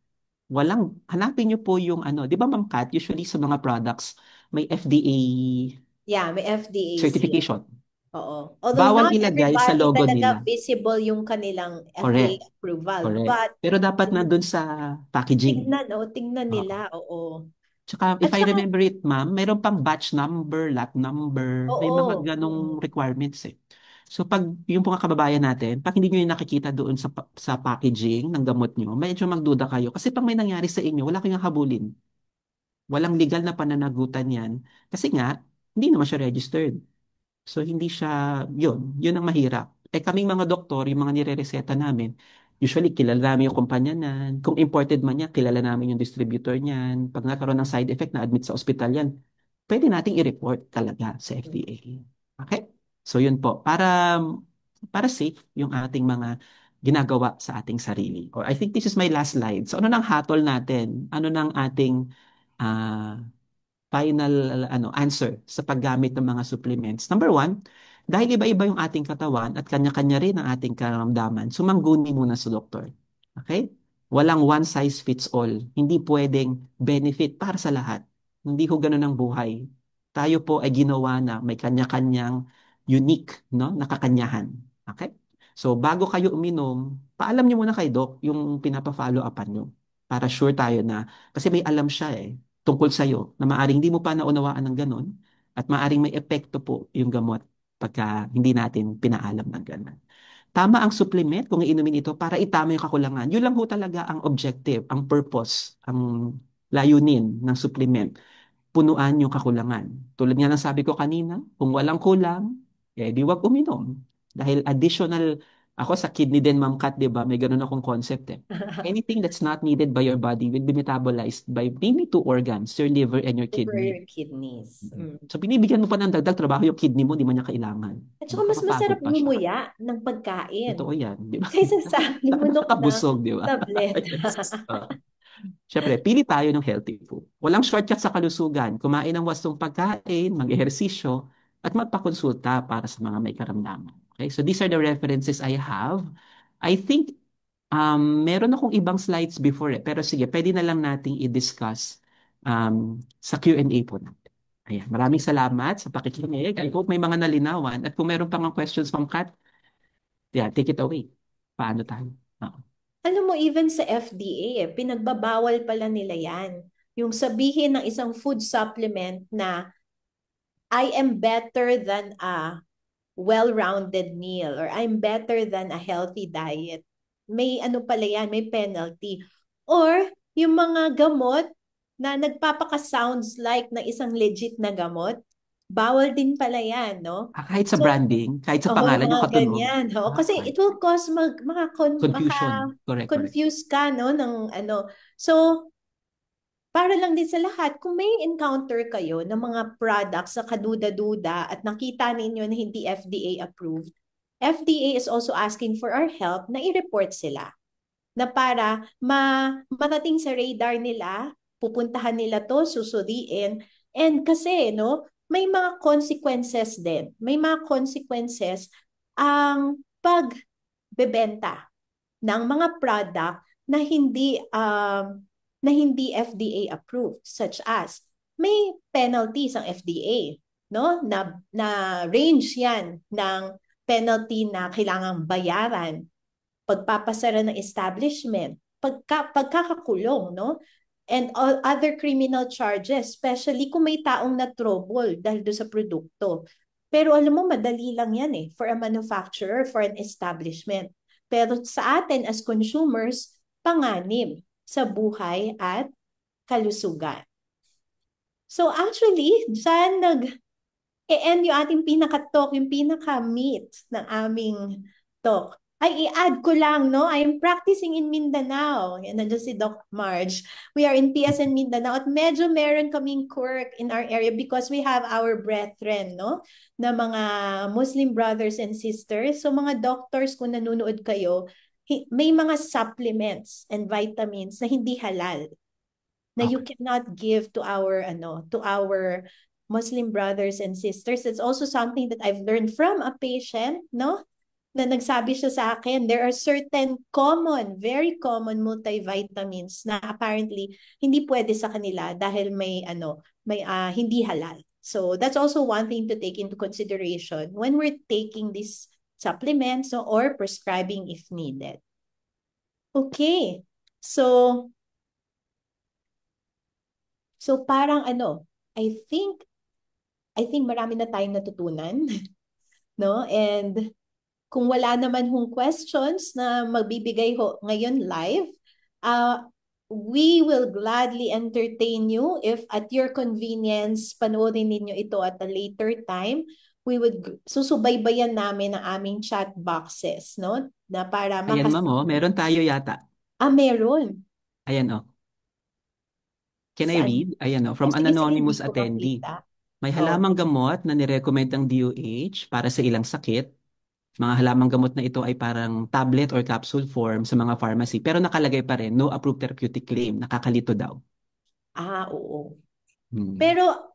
hanapin niyo po yung di ba Ma'am Kat, usually sa mga products, may FDA Yeah, may FDA seal. certification. Oo. Although Bawal not ilagay sa everybody logo talaga nila. visible yung kanilang FDA Correct, approval. correct. But, Pero dapat nandun sa packaging. tingnan Oo. nila, oo. Tsaka, if At I saka, remember it, ma'am, mayroon pang batch number, lot number, may mga oo. ganong requirements eh. So, pag yung mga kababayan natin, pag hindi nyo yung nakikita doon sa packaging ng gamot nyo, medyo magduda kayo. Kasi pag may nangyari sa inyo, wala kayong habulin. Walang legal na pananagutan yan. Kasi nga, hindi naman siya registered. So, hindi siya, yun ang mahirap. Eh kaming mga doktor, yung mga nire-reseta namin, Usually, kilala namin yung kumpanya niyan. Kung imported man yan, kilala namin yung distributor niyan. Pag nagkaroon ng side effect na admit sa ospital yan, pwede nating i-report talaga sa FDA. Okay? So yun po, para safe yung ating mga ginagawa sa ating sarili. Or I think this is my last slide. So ano nang hatol natin? Ano nang ating ah, final answer sa paggamit ng mga supplements. Number one, dahil iba-iba yung ating katawan at kanya-kanya rin ang ating karamdaman, sumangguni muna sa doktor. Okay? Walang one size fits all. Hindi pwedeng benefit para sa lahat. Hindi ho ganun ang buhay. Tayo po ay ginawa na may kanya-kanyang unique, no, nakakanyahan. Okay? So, bago kayo uminom, paalam niyo muna kay doc yung pinapa-follow upan niyo para sure tayo na, kasi may alam siya tungkol sa'yo na maaring hindi mo pa naunawaan ng ganun at maaring may epekto po yung gamot pagka hindi natin pinaalam ng ganun. Tama ang supplement kung iinumin ito para itama yung kakulangan. Yun lang ho talaga ang objective, ang purpose, ang layunin ng supplement. Punuan yung kakulangan. Tulad nga ng sabi ko kanina, kung walang kulang, di wag uminom. Dahil additional, ako sa kidney din, Ma'am Kat, di ba? May ganun akong concept Anything that's not needed by your body will be metabolized by mainly two organs, your liver and your For kidney. your kidneys. So binibigyan mo pa ng dagdag trabaho yung kidney mo, di man niya kailangan. At saka mas masarap Makakapagod pa siya. lumuya ng pagkain. Totoo yan, di ba? Kaysa sa limunok na Nakabusog, di ba? tablet. Yes. Siyempre, pili tayo ng healthy food. Walang shortcut sa kalusugan. Kumain ng wastong pagkain, mag-ehersisyo, at magpakonsulta para sa mga may karamdaman. Okay? So these are the references I have. I think meron akong ibang slides before pero sige, pwede na lang nating i-discuss sa Q&A po natin. Ayan, maraming salamat sa pakikinig. I hope may mga nalinawan. At kung meron pang questions, Ma'am Kat, yeah, take it away. Paano tayo? Alam mo, even sa FDA, pinagbabawal pala nila yan. Yung sabihin ng isang food supplement na I am better than a well-rounded meal or I'm better than a healthy diet. May ano pala yan, may penalty. Or yung mga gamot na nagpapaka-sounds like na isang legit na gamot, bawal din pala yan, no? Kahit sa branding, kahit sa pangalan yung mga katunog. ganyan. Kasi it will cause Confusion. Correct. confuse ka, no? Ng ano. So, para lang din sa lahat, kung may encounter kayo ng mga products na kaduda-duda at nakita ninyo na hindi FDA approved, FDA is also asking for our help na i-report sila. Na para marating sa radar nila, pupuntahan nila to, susuriin. And kasi, no, may mga consequences din. May mga consequences ang pagbebenta ng mga product na hindi FDA approved, such as may penalties ang FDA, no? Na range 'yan ng penalty na kailangang bayaran, pagpapasara ng establishment, pagkakakulong, no? And all other criminal charges, especially kung may taong na-trouble dahil doon sa produkto. Pero alam mo, madali lang yan for a manufacturer, for an establishment. Pero sa atin as consumers, panganib sa buhay at kalusugan. So actually, dyan nag-e-end yung ating pinaka-talk, yung pinaka-meat ng aming talk. Ay, i-add ko lang, no? I am practicing in Mindanao. Yan, nandiyan si Doc Marge. We are in PSN Mindanao at medyo meron kaming quirk in our area because we have our brethren, no? Na mga Muslim brothers and sisters. So mga doctors, kung nanonood kayo, may mga supplements and vitamins na hindi halal na you cannot give to our Muslim brothers and sisters. It's also something that I've learned from a patient, no? Na nagsabi siya sa akin, there are certain very common multivitamins na apparently hindi pwede sa kanila dahil may hindi halal. So that's also one thing to take into consideration when we're taking these supplements or prescribing if needed. Okay. So parang I think marami na tayong natutunan, no? And kung wala naman hong questions na magbibigay ho ngayon live, we will gladly entertain you if at your convenience panoorin ninyo ito at a later time. We would susubaybayan namin ang aming chat boxes, no? na para Ayan, ma'am, oh, meron tayo yata. meron. Ayan, oh. Can I Saan? read? Ayan, oh, O, from an sige, sige, hindi anonymous ko attendee. makita. May Oh. halamang gamot na nirecommend ng DOH para sa ilang sakit. Mga halamang gamot na ito ay parang tablet or capsule form sa mga pharmacy. Pero nakalagay pa rin, no approved therapeutic claim. Nakakalito daw. Oo. Hmm. Pero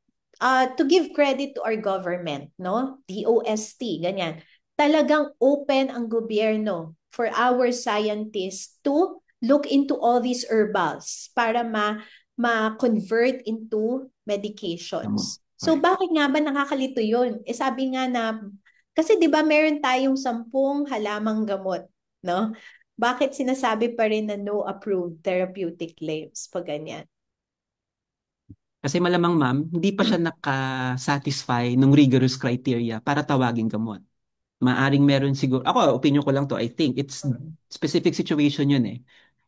to give credit to our government, no? DOST, ganyan. Talagang open ang gobyerno for our scientists to look into all these herbals para ma-convert into Tama. medications. So Correct. bakit nga ba nakakalito yun? Sabi nga na, kasi di ba meron tayong 10 halamang gamot, no? Bakit sinasabi pa rin na no approved therapeutic claims pag ganyan? Kasi malamang ma'am, hindi pa siya naka-satisfy ng rigorous criteria para tawaging gamot. Maaring meron siguro, ako, opinion ko lang to, I think, it's specific situation yun eh,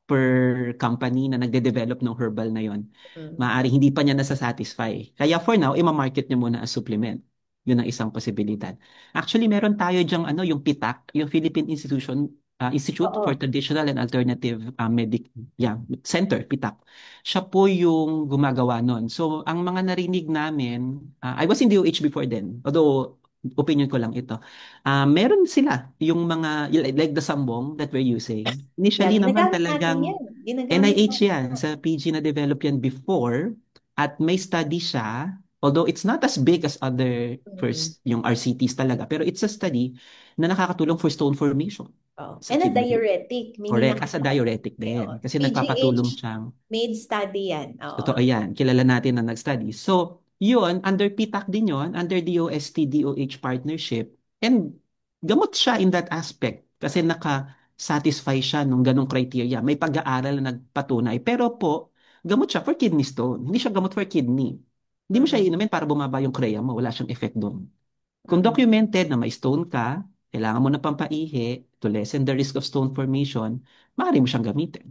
per company na nagde-develop ng herbal na yon. Mm. Maaring hindi pa niya nasa-satisfy. Kaya for now, ima-market niya muna as supplement. Yun ang isang posibilidad. Actually, meron tayo diyang yung PITAC, yung Philippine Institute for Oo. Traditional and Alternative Center, PITAC. Siya po yung gumagawa nun. So, ang mga narinig namin, I was in DOH before then, although opinion ko lang ito. Meron sila yung mga like the sambong that we're using. Yeah, Initially naman ginagamit natin yan. talagang Ginagamit NIH natin yan, yan. sa PG na develop yan before at may study siya, although it's not as big as other Mm. first yung RCTs talaga, pero it's a study na nakakatulong for stone formation Oh. sa And a kidney. diuretic, meaning Correct, as a nakakatulong. diuretic din kasi PGH nagpapatulong siyang made study yan. Oo. totoo yan. Kilala natin na nag-study. So, yun, under PTAC din yun, under DOST-DOH partnership. And gamot siya in that aspect kasi naka-satisfy siya nung ganong criteria. May pag-aaral na nagpatunay. Pero po, gamot siya for kidney stone. Hindi siya gamot for kidney. Hindi mo siya Mm-mm. inumin para bumaba yung kreya mo. Wala siyang effect doon. Kung Mm-mm. documented na may stone ka, kailangan mo na pampaihi to lessen the risk of stone formation, maaari mo siyang gamitin.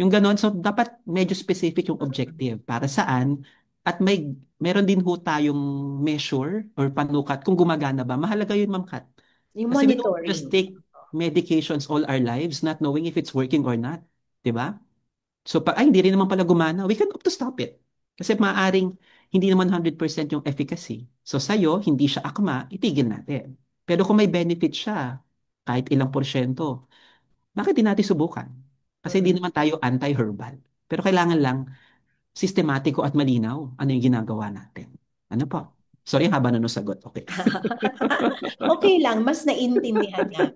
Yung ganon, so dapat medyo specific yung objective para saan at meron din ho tayong measure or panukat kung gumagana ba. Mahalaga yun, Ma'am Kat. Yung Kasi we don't just monitoring. take medications all our lives not knowing if it's working or not. 'Di ba? So hindi rin naman pala gumana, we can opt to stop it. Kasi maaring hindi naman 100% yung efficacy. So sa'yo, hindi siya akma, itigil natin. Pero kung may benefit siya, kahit ilang porsyento, bakit di natin subukan? Kasi hindi Mm-mm. naman tayo anti-herbal. Pero kailangan lang sistematiko at malinaw ano yung ginagawa natin. Ano po? Sorry, haba na nung sagot. Okay. Okay lang, mas naintindihan namin.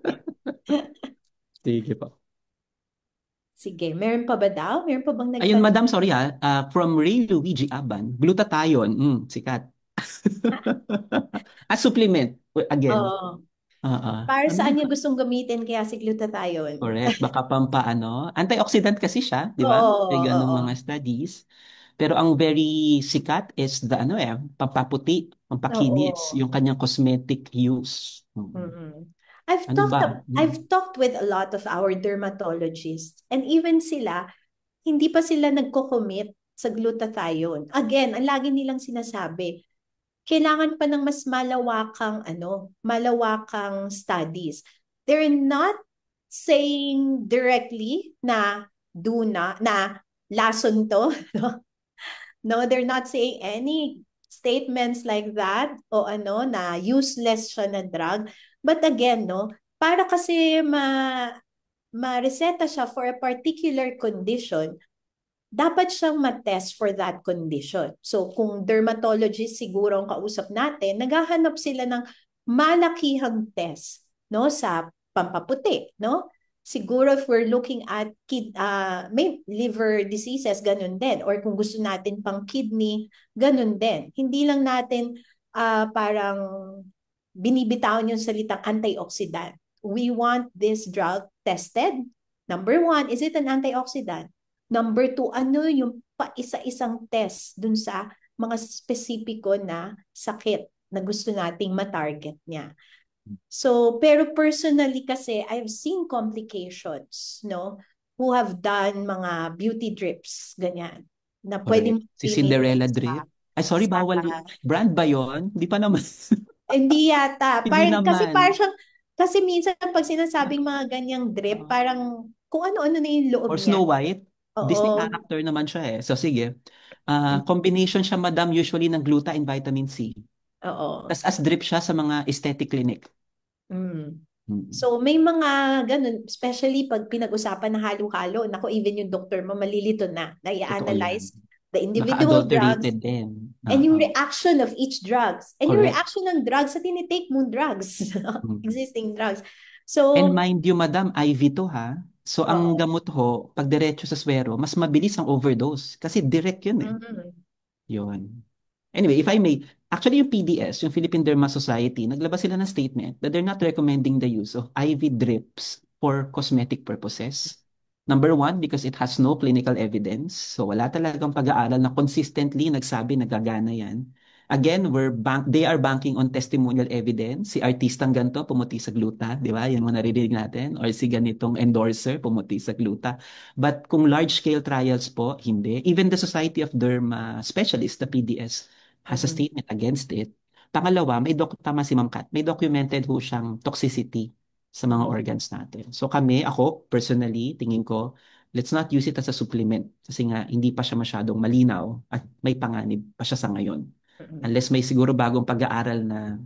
Sige po. Sige, meron pa ba daw? Meron pa bang Ayun, nagtanong? madam, sorry from Ray Luigi Aban, glutathione, sikat. Supplement, again. Oo. Para Ano saan ba? niya gustong gamitin kaya si glutathione? Correct. Baka antioxidant kasi siya, di ba? Oo, May ganong oo. mga studies. Pero ang very sikat is the pampaputi, pampakinis, Oo. yung kanyang cosmetic use. Mm-mm. Ano ba? I've talked with a lot of our dermatologists and even sila, hindi pa sila nagko-commit sa glutathione. Again, ang lagi nilang sinasabi, kailangan pa ng mas malawakang studies. They're not saying directly na do not, na lason to. No, they're not saying any statements like that o na useless siya na drug. But again, no, para kasi ma-reseta siya for a particular condition, dapat siyang matest for that condition. So kung dermatologist siguro ang kausap natin, naghahanap sila ng malakihang test, no, sa pampaputi, no? Siguro if we're looking at may liver diseases, ganun din. Or kung gusto natin pang kidney, ganun din. Hindi lang natin parang binibitawan yung salitang antioxidant. We want this drug tested. Number one, is it an antioxidant? Number two, ano yung pa-isa-isang test dun sa mga spesipiko na sakit na gusto nating ma-target niya. So, pero personally kasi, I've seen complications, no? Who have done mga beauty drips, ganyan. Na pwedeng Correct. Si piliin Cinderella Drip. Ay, sorry, sa bawal. Brand ba yon? Hindi pa naman. hindi yata. Hindi Kasi naman. parang siyang Kasi minsan pag sinasabing mga ganyang drip, parang kung ano-ano na yung loob Or niya. Snow White, Disney Oo, character naman siya eh. So sige. Combination siya, madam, usually ng gluta and vitamin C. oo. Tas as drip siya sa mga aesthetic clinic. Mm. Mm. So may mga ganun, especially pag pinag-usapan na halo-halo, nako even yung doctor mo malilito na Totoo yan. i-analyze the Baka individual drugs adulterated din. and yung Oo. reaction of each drugs and yung Correct. reaction ng drugs sa tinitake mong drugs, Mm. existing drugs. And So, mind you, madam, IV to ha. So ang oo. gamot ho, pag diretso sa swero, mas mabilis ang overdose. Kasi direct yun eh. Mm. Yun. Anyway, if I may, actually yung PDS, yung Philippine Derma Society, naglabas sila ng statement that they're not recommending the use of IV drips for cosmetic purposes. Number one, because it has no clinical evidence. So wala talagang pag-aaral na consistently nagsabi na gagana yan. Again, they are banking on testimonial evidence. Si artistang ganito, pumuti sa gluta, di ba? Yan mo naririnig natin. Or si ganitong endorser, pumuti sa gluta. But kung large-scale trials po, hindi. Even the Society of Derma Specialists, the PDS, has a Mm. statement against it. Pangalawa, tama si Ma'am Kat, may documented ho siyang toxicity sa mga Mm. organs natin. So ako, personally, tingin ko, let's not use it as a supplement kasi nga hindi pa siya masyadong malinaw at may panganib pa siya sa ngayon. Mm. Unless may siguro bagong pag-aaral na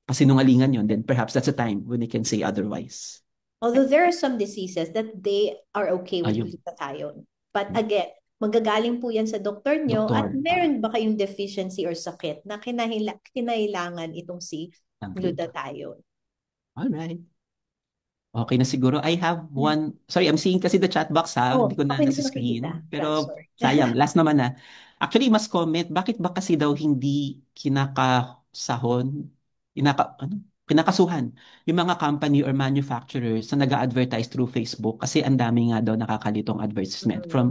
pasinungalingan yon, then perhaps that's a time when they can say otherwise. Although there are some diseases that they are okay with Ayun, glutathione. But again, magagaling po yan sa doktor nyo at doktor, meron ba kayong deficiency or sakit na kinailangan itong si ang gluta. glutathione. Alright. Okay na siguro. I have one, sorry, I'm seeing kasi the chat box ha, Oh, hindi ko na okay na nasa ko nakikita. screen. Pero Sorry. sayang, last naman na. Actually, mas comment, bakit ba kasi daw hindi kinakasuhan yung mga company or manufacturers na nag-advertise through Facebook kasi ang dami nga daw nakakalitong advertisement Mm. from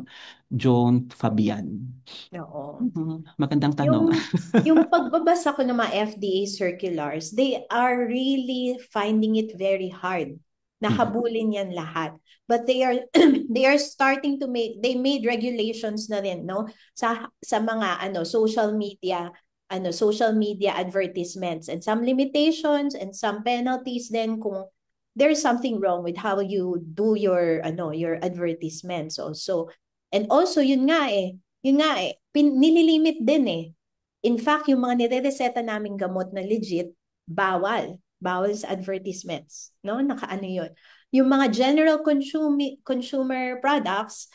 Joan Fabian. Oo. Magandang tanong. Yung pagbabasa ko ng mga FDA circulars, they are really finding it very hard na habulin yan lahat. But they are they are starting to they made regulations na rin, no, sa mga social media advertisements and some limitations and some penalties then kung there's something wrong with how you do your advertisements also. And also yun nga eh, nililimit din eh. In fact, yung mga nire-reseta naming gamot na legit, bawal. Bawal sa advertisements. No? Nakaano yun. Yung mga general consumer products,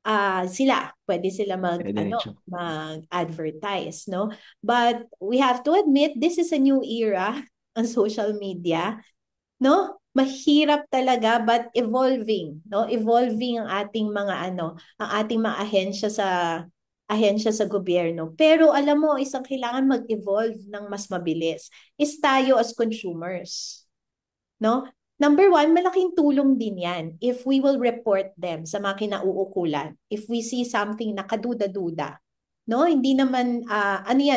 pwede sila Diretso. mag-advertise, no? But we have to admit, this is a new era on social media, no? Mahirap talaga but evolving, no? Evolving ang ating mga ahensya sa gobyerno. Pero alam mo, isang kailangan mag-evolve ng mas mabilis is tayo as consumers, no? Number one, malaking tulong din yan if we will report them sa mga kinauukulan. If we see something na kaduda-duda, no? Hindi naman,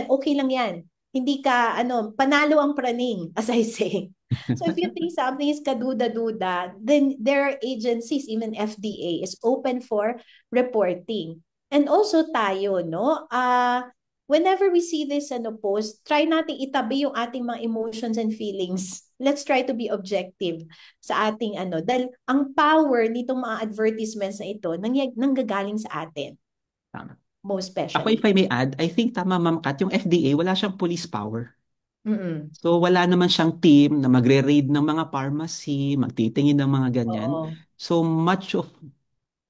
okay lang yan. Hindi ka, panalo ang praning, as I say. So if you think something is kaduda-duda, then there are agencies, even FDA, is open for reporting. And also tayo, no? Whenever we see this post, try nating itabi yung ating mga emotions and feelings. Let's try to be objective sa ating dahil ang power nitong mga advertisements na ito nanggagaling sa atin. Tama. Most Ako, especially. if I may add, I think tama, Ma'am Kat, yung FDA, wala siyang police power. Mm-mm. So wala naman siyang team na magre-raid ng mga pharmacy, magtitingin ng mga ganyan. Oo. So much of,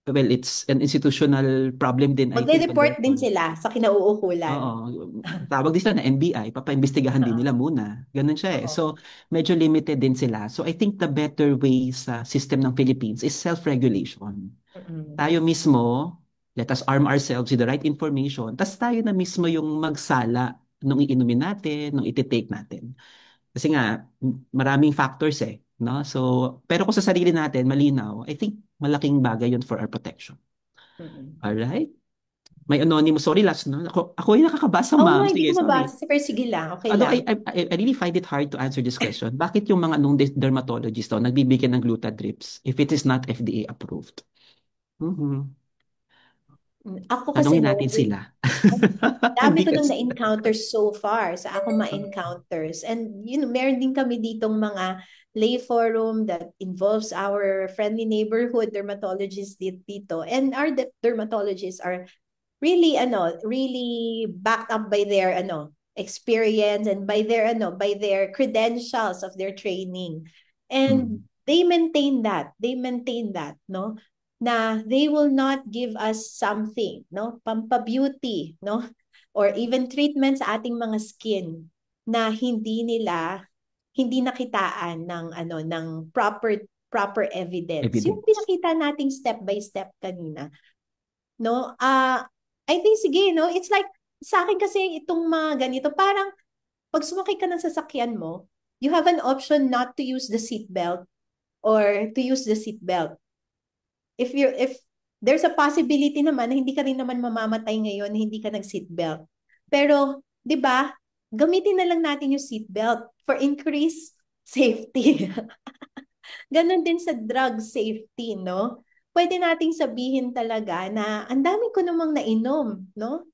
well, it's an institutional problem din, I think, on their Magre-report din part. sila sa kinauukulan. Oo. Tawag din sila na NBI, papaimbestigahan din nila muna. Ganun siya eh. Oo. So medyo limited din sila. So I think the better way sa system ng Philippines is self-regulation. Mm-mm. Tayo mismo, let us arm ourselves with the right information, tas tayo na mismo yung magsala nung iinumin natin, nung ititake natin. Kasi nga, maraming factors eh. No? So, pero kung sa sarili natin, malinaw, I think malaking bagay yun for our protection. Mm-mm. Alright? May anonymous, sorry last, no? Ako yung nakakabasa, Oo ma'am. nga, hindi Sige, ko sorry. mabasa. Pero sige lang, okay Although lang. I really find it hard to answer this question. Bakit yung mga dermatologist daw nagbibigyan ng gluta drips if it is not FDA approved? Ako kasi Tanungin natin sila. dami Hindi ko nang kasi. na-encounter so far sa akong ma-encounters. And meron din kami ditong mga lay forum that involves our friendly neighborhood dermatologists dito. And our dermatologists are really backed up by their experience and by their credentials of their training. And they maintain that, no, na they will not give us something, no, pampa-beauty, no, or even treatment sa ating mga skin na hindi nakitaan ng proper evidence. Yung pinakita nating step by step kanina, no? I think sige, no, it's like sa akin kasi itong mga ganito, parang pag sumakay ka ng sasakyan mo, you have an option not to use the seatbelt or to use the seatbelt. If there's a possibility naman na hindi ka rin naman mamamatay ngayon na hindi ka nag-seatbelt. Pero, 'di ba? Gamitin na lang natin yung seatbelt for increased safety. Ganon din sa drug safety, no? Pwede nating sabihin talaga na ang dami ko namang nainom, no?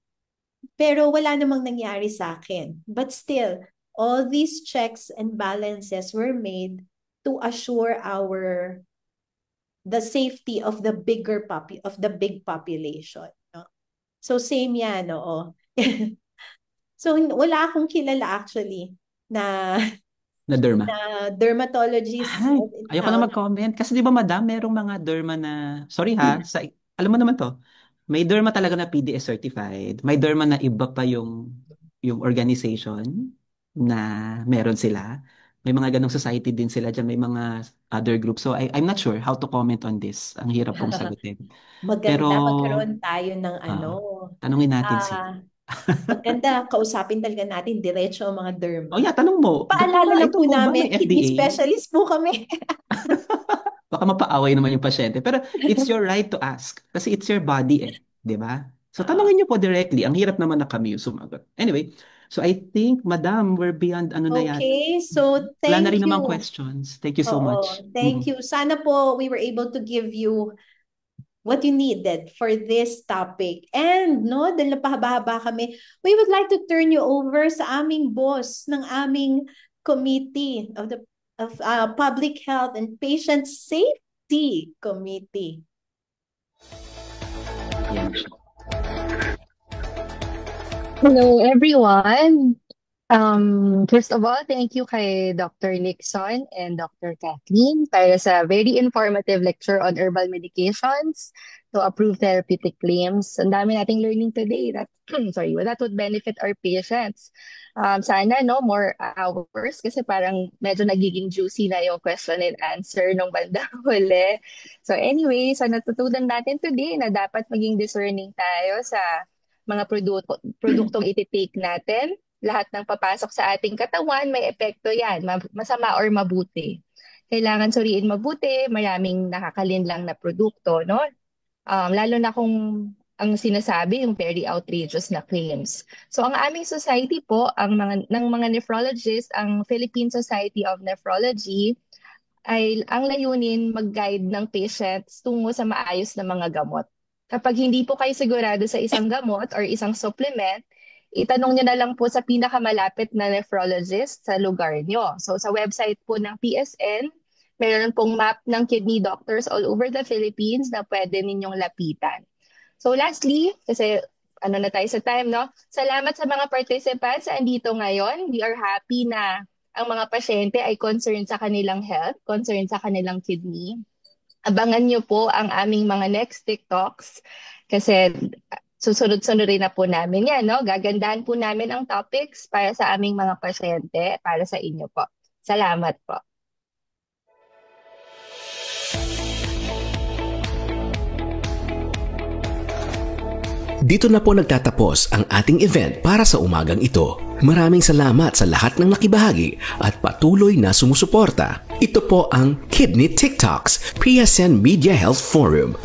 Pero wala namang nangyari sa akin. But still, all these checks and balances were made to assure the safety of the big population, no? So same yan, oo. So wala akong kilala actually na dermatologist. Ayoko na mag-comment kasi di ba madam, merong mga derma na, sorry ha, alam mo naman to, may derma talaga na PDS certified, may derma na iba pa yung organization na meron sila. May mga ganong society din sila dyan, may mga other groups. So I'm not sure how to comment on this. Ang hirap pong sagutin. Maganda magkaroon tayo ng tanungin natin sila. Maganda, kausapin talaga natin diretso ang mga derma. Oh yeah, tanong mo. Paalala lang po namin, kidney specialist po kami. Baka mapaaway naman yung pasyente. Pero it's your right to ask. Kasi it's your body di ba? So tanungin niyo po directly. Ang hirap naman na kami yung sumagot. Anyway, so I think, madam, we're beyond yan. Okay, so thank you. Wala na rin namang questions. Thank you so much. Thank you. Sana po we were able to give you what you needed for this topic. And no, dahil napahaba-haba kami, we would like to turn you over sa aming boss ng aming committee of Public Health and Patient Safety Committee. Hello everyone. First of all, thank you kay Dr. Nixon and Dr. Kathleen para sa very informative lecture on herbal medications to approve therapeutic claims. Ang dami nating learning today that would benefit our patients. Sana more hours kasi parang medyo nagiging juicy na yung question and answer nung bandang huli. So anyway, natutunan natin today na dapat maging discerning tayo sa mga produktong ititake natin. Lahat ng papasok sa ating katawan, may epekto yan, masama or mabuti. Kailangan suriin mabuti, maraming nakakalinlang na produkto, no? Lalo na kung ang sinasabi, yung very outrageous na claims. So ang aming society po, ng mga nephrologists, ang Philippine Society of Nephrology, ay ang layunin mag-guide ng patients tungo sa maayos na mga gamot. Kapag hindi po kayo sigurado sa isang gamot or isang supplement, itanong nyo na lang po sa pinakamalapit na nephrologist sa lugar nyo. So sa website po ng PSN, meron pong map ng kidney doctors all over the Philippines na pwede ninyong lapitan. So lastly, kasi na tayo sa time, no? Salamat sa mga participants na andito ngayon. We are happy na ang mga pasyente ay concerned sa kanilang health, concerned sa kanilang kidney. Abangan nyo po ang aming mga next TikToks kasi susunod-sunod na po namin yan, no? Gagandahan po namin ang topics para sa aming mga pasyente, para sa inyo po. Salamat po. Dito na po nagtatapos ang ating event para sa umagang ito. Maraming salamat sa lahat ng nakibahagi at patuloy na sumusuporta. Ito po ang Kidney TikToks PSN Media Health Forum.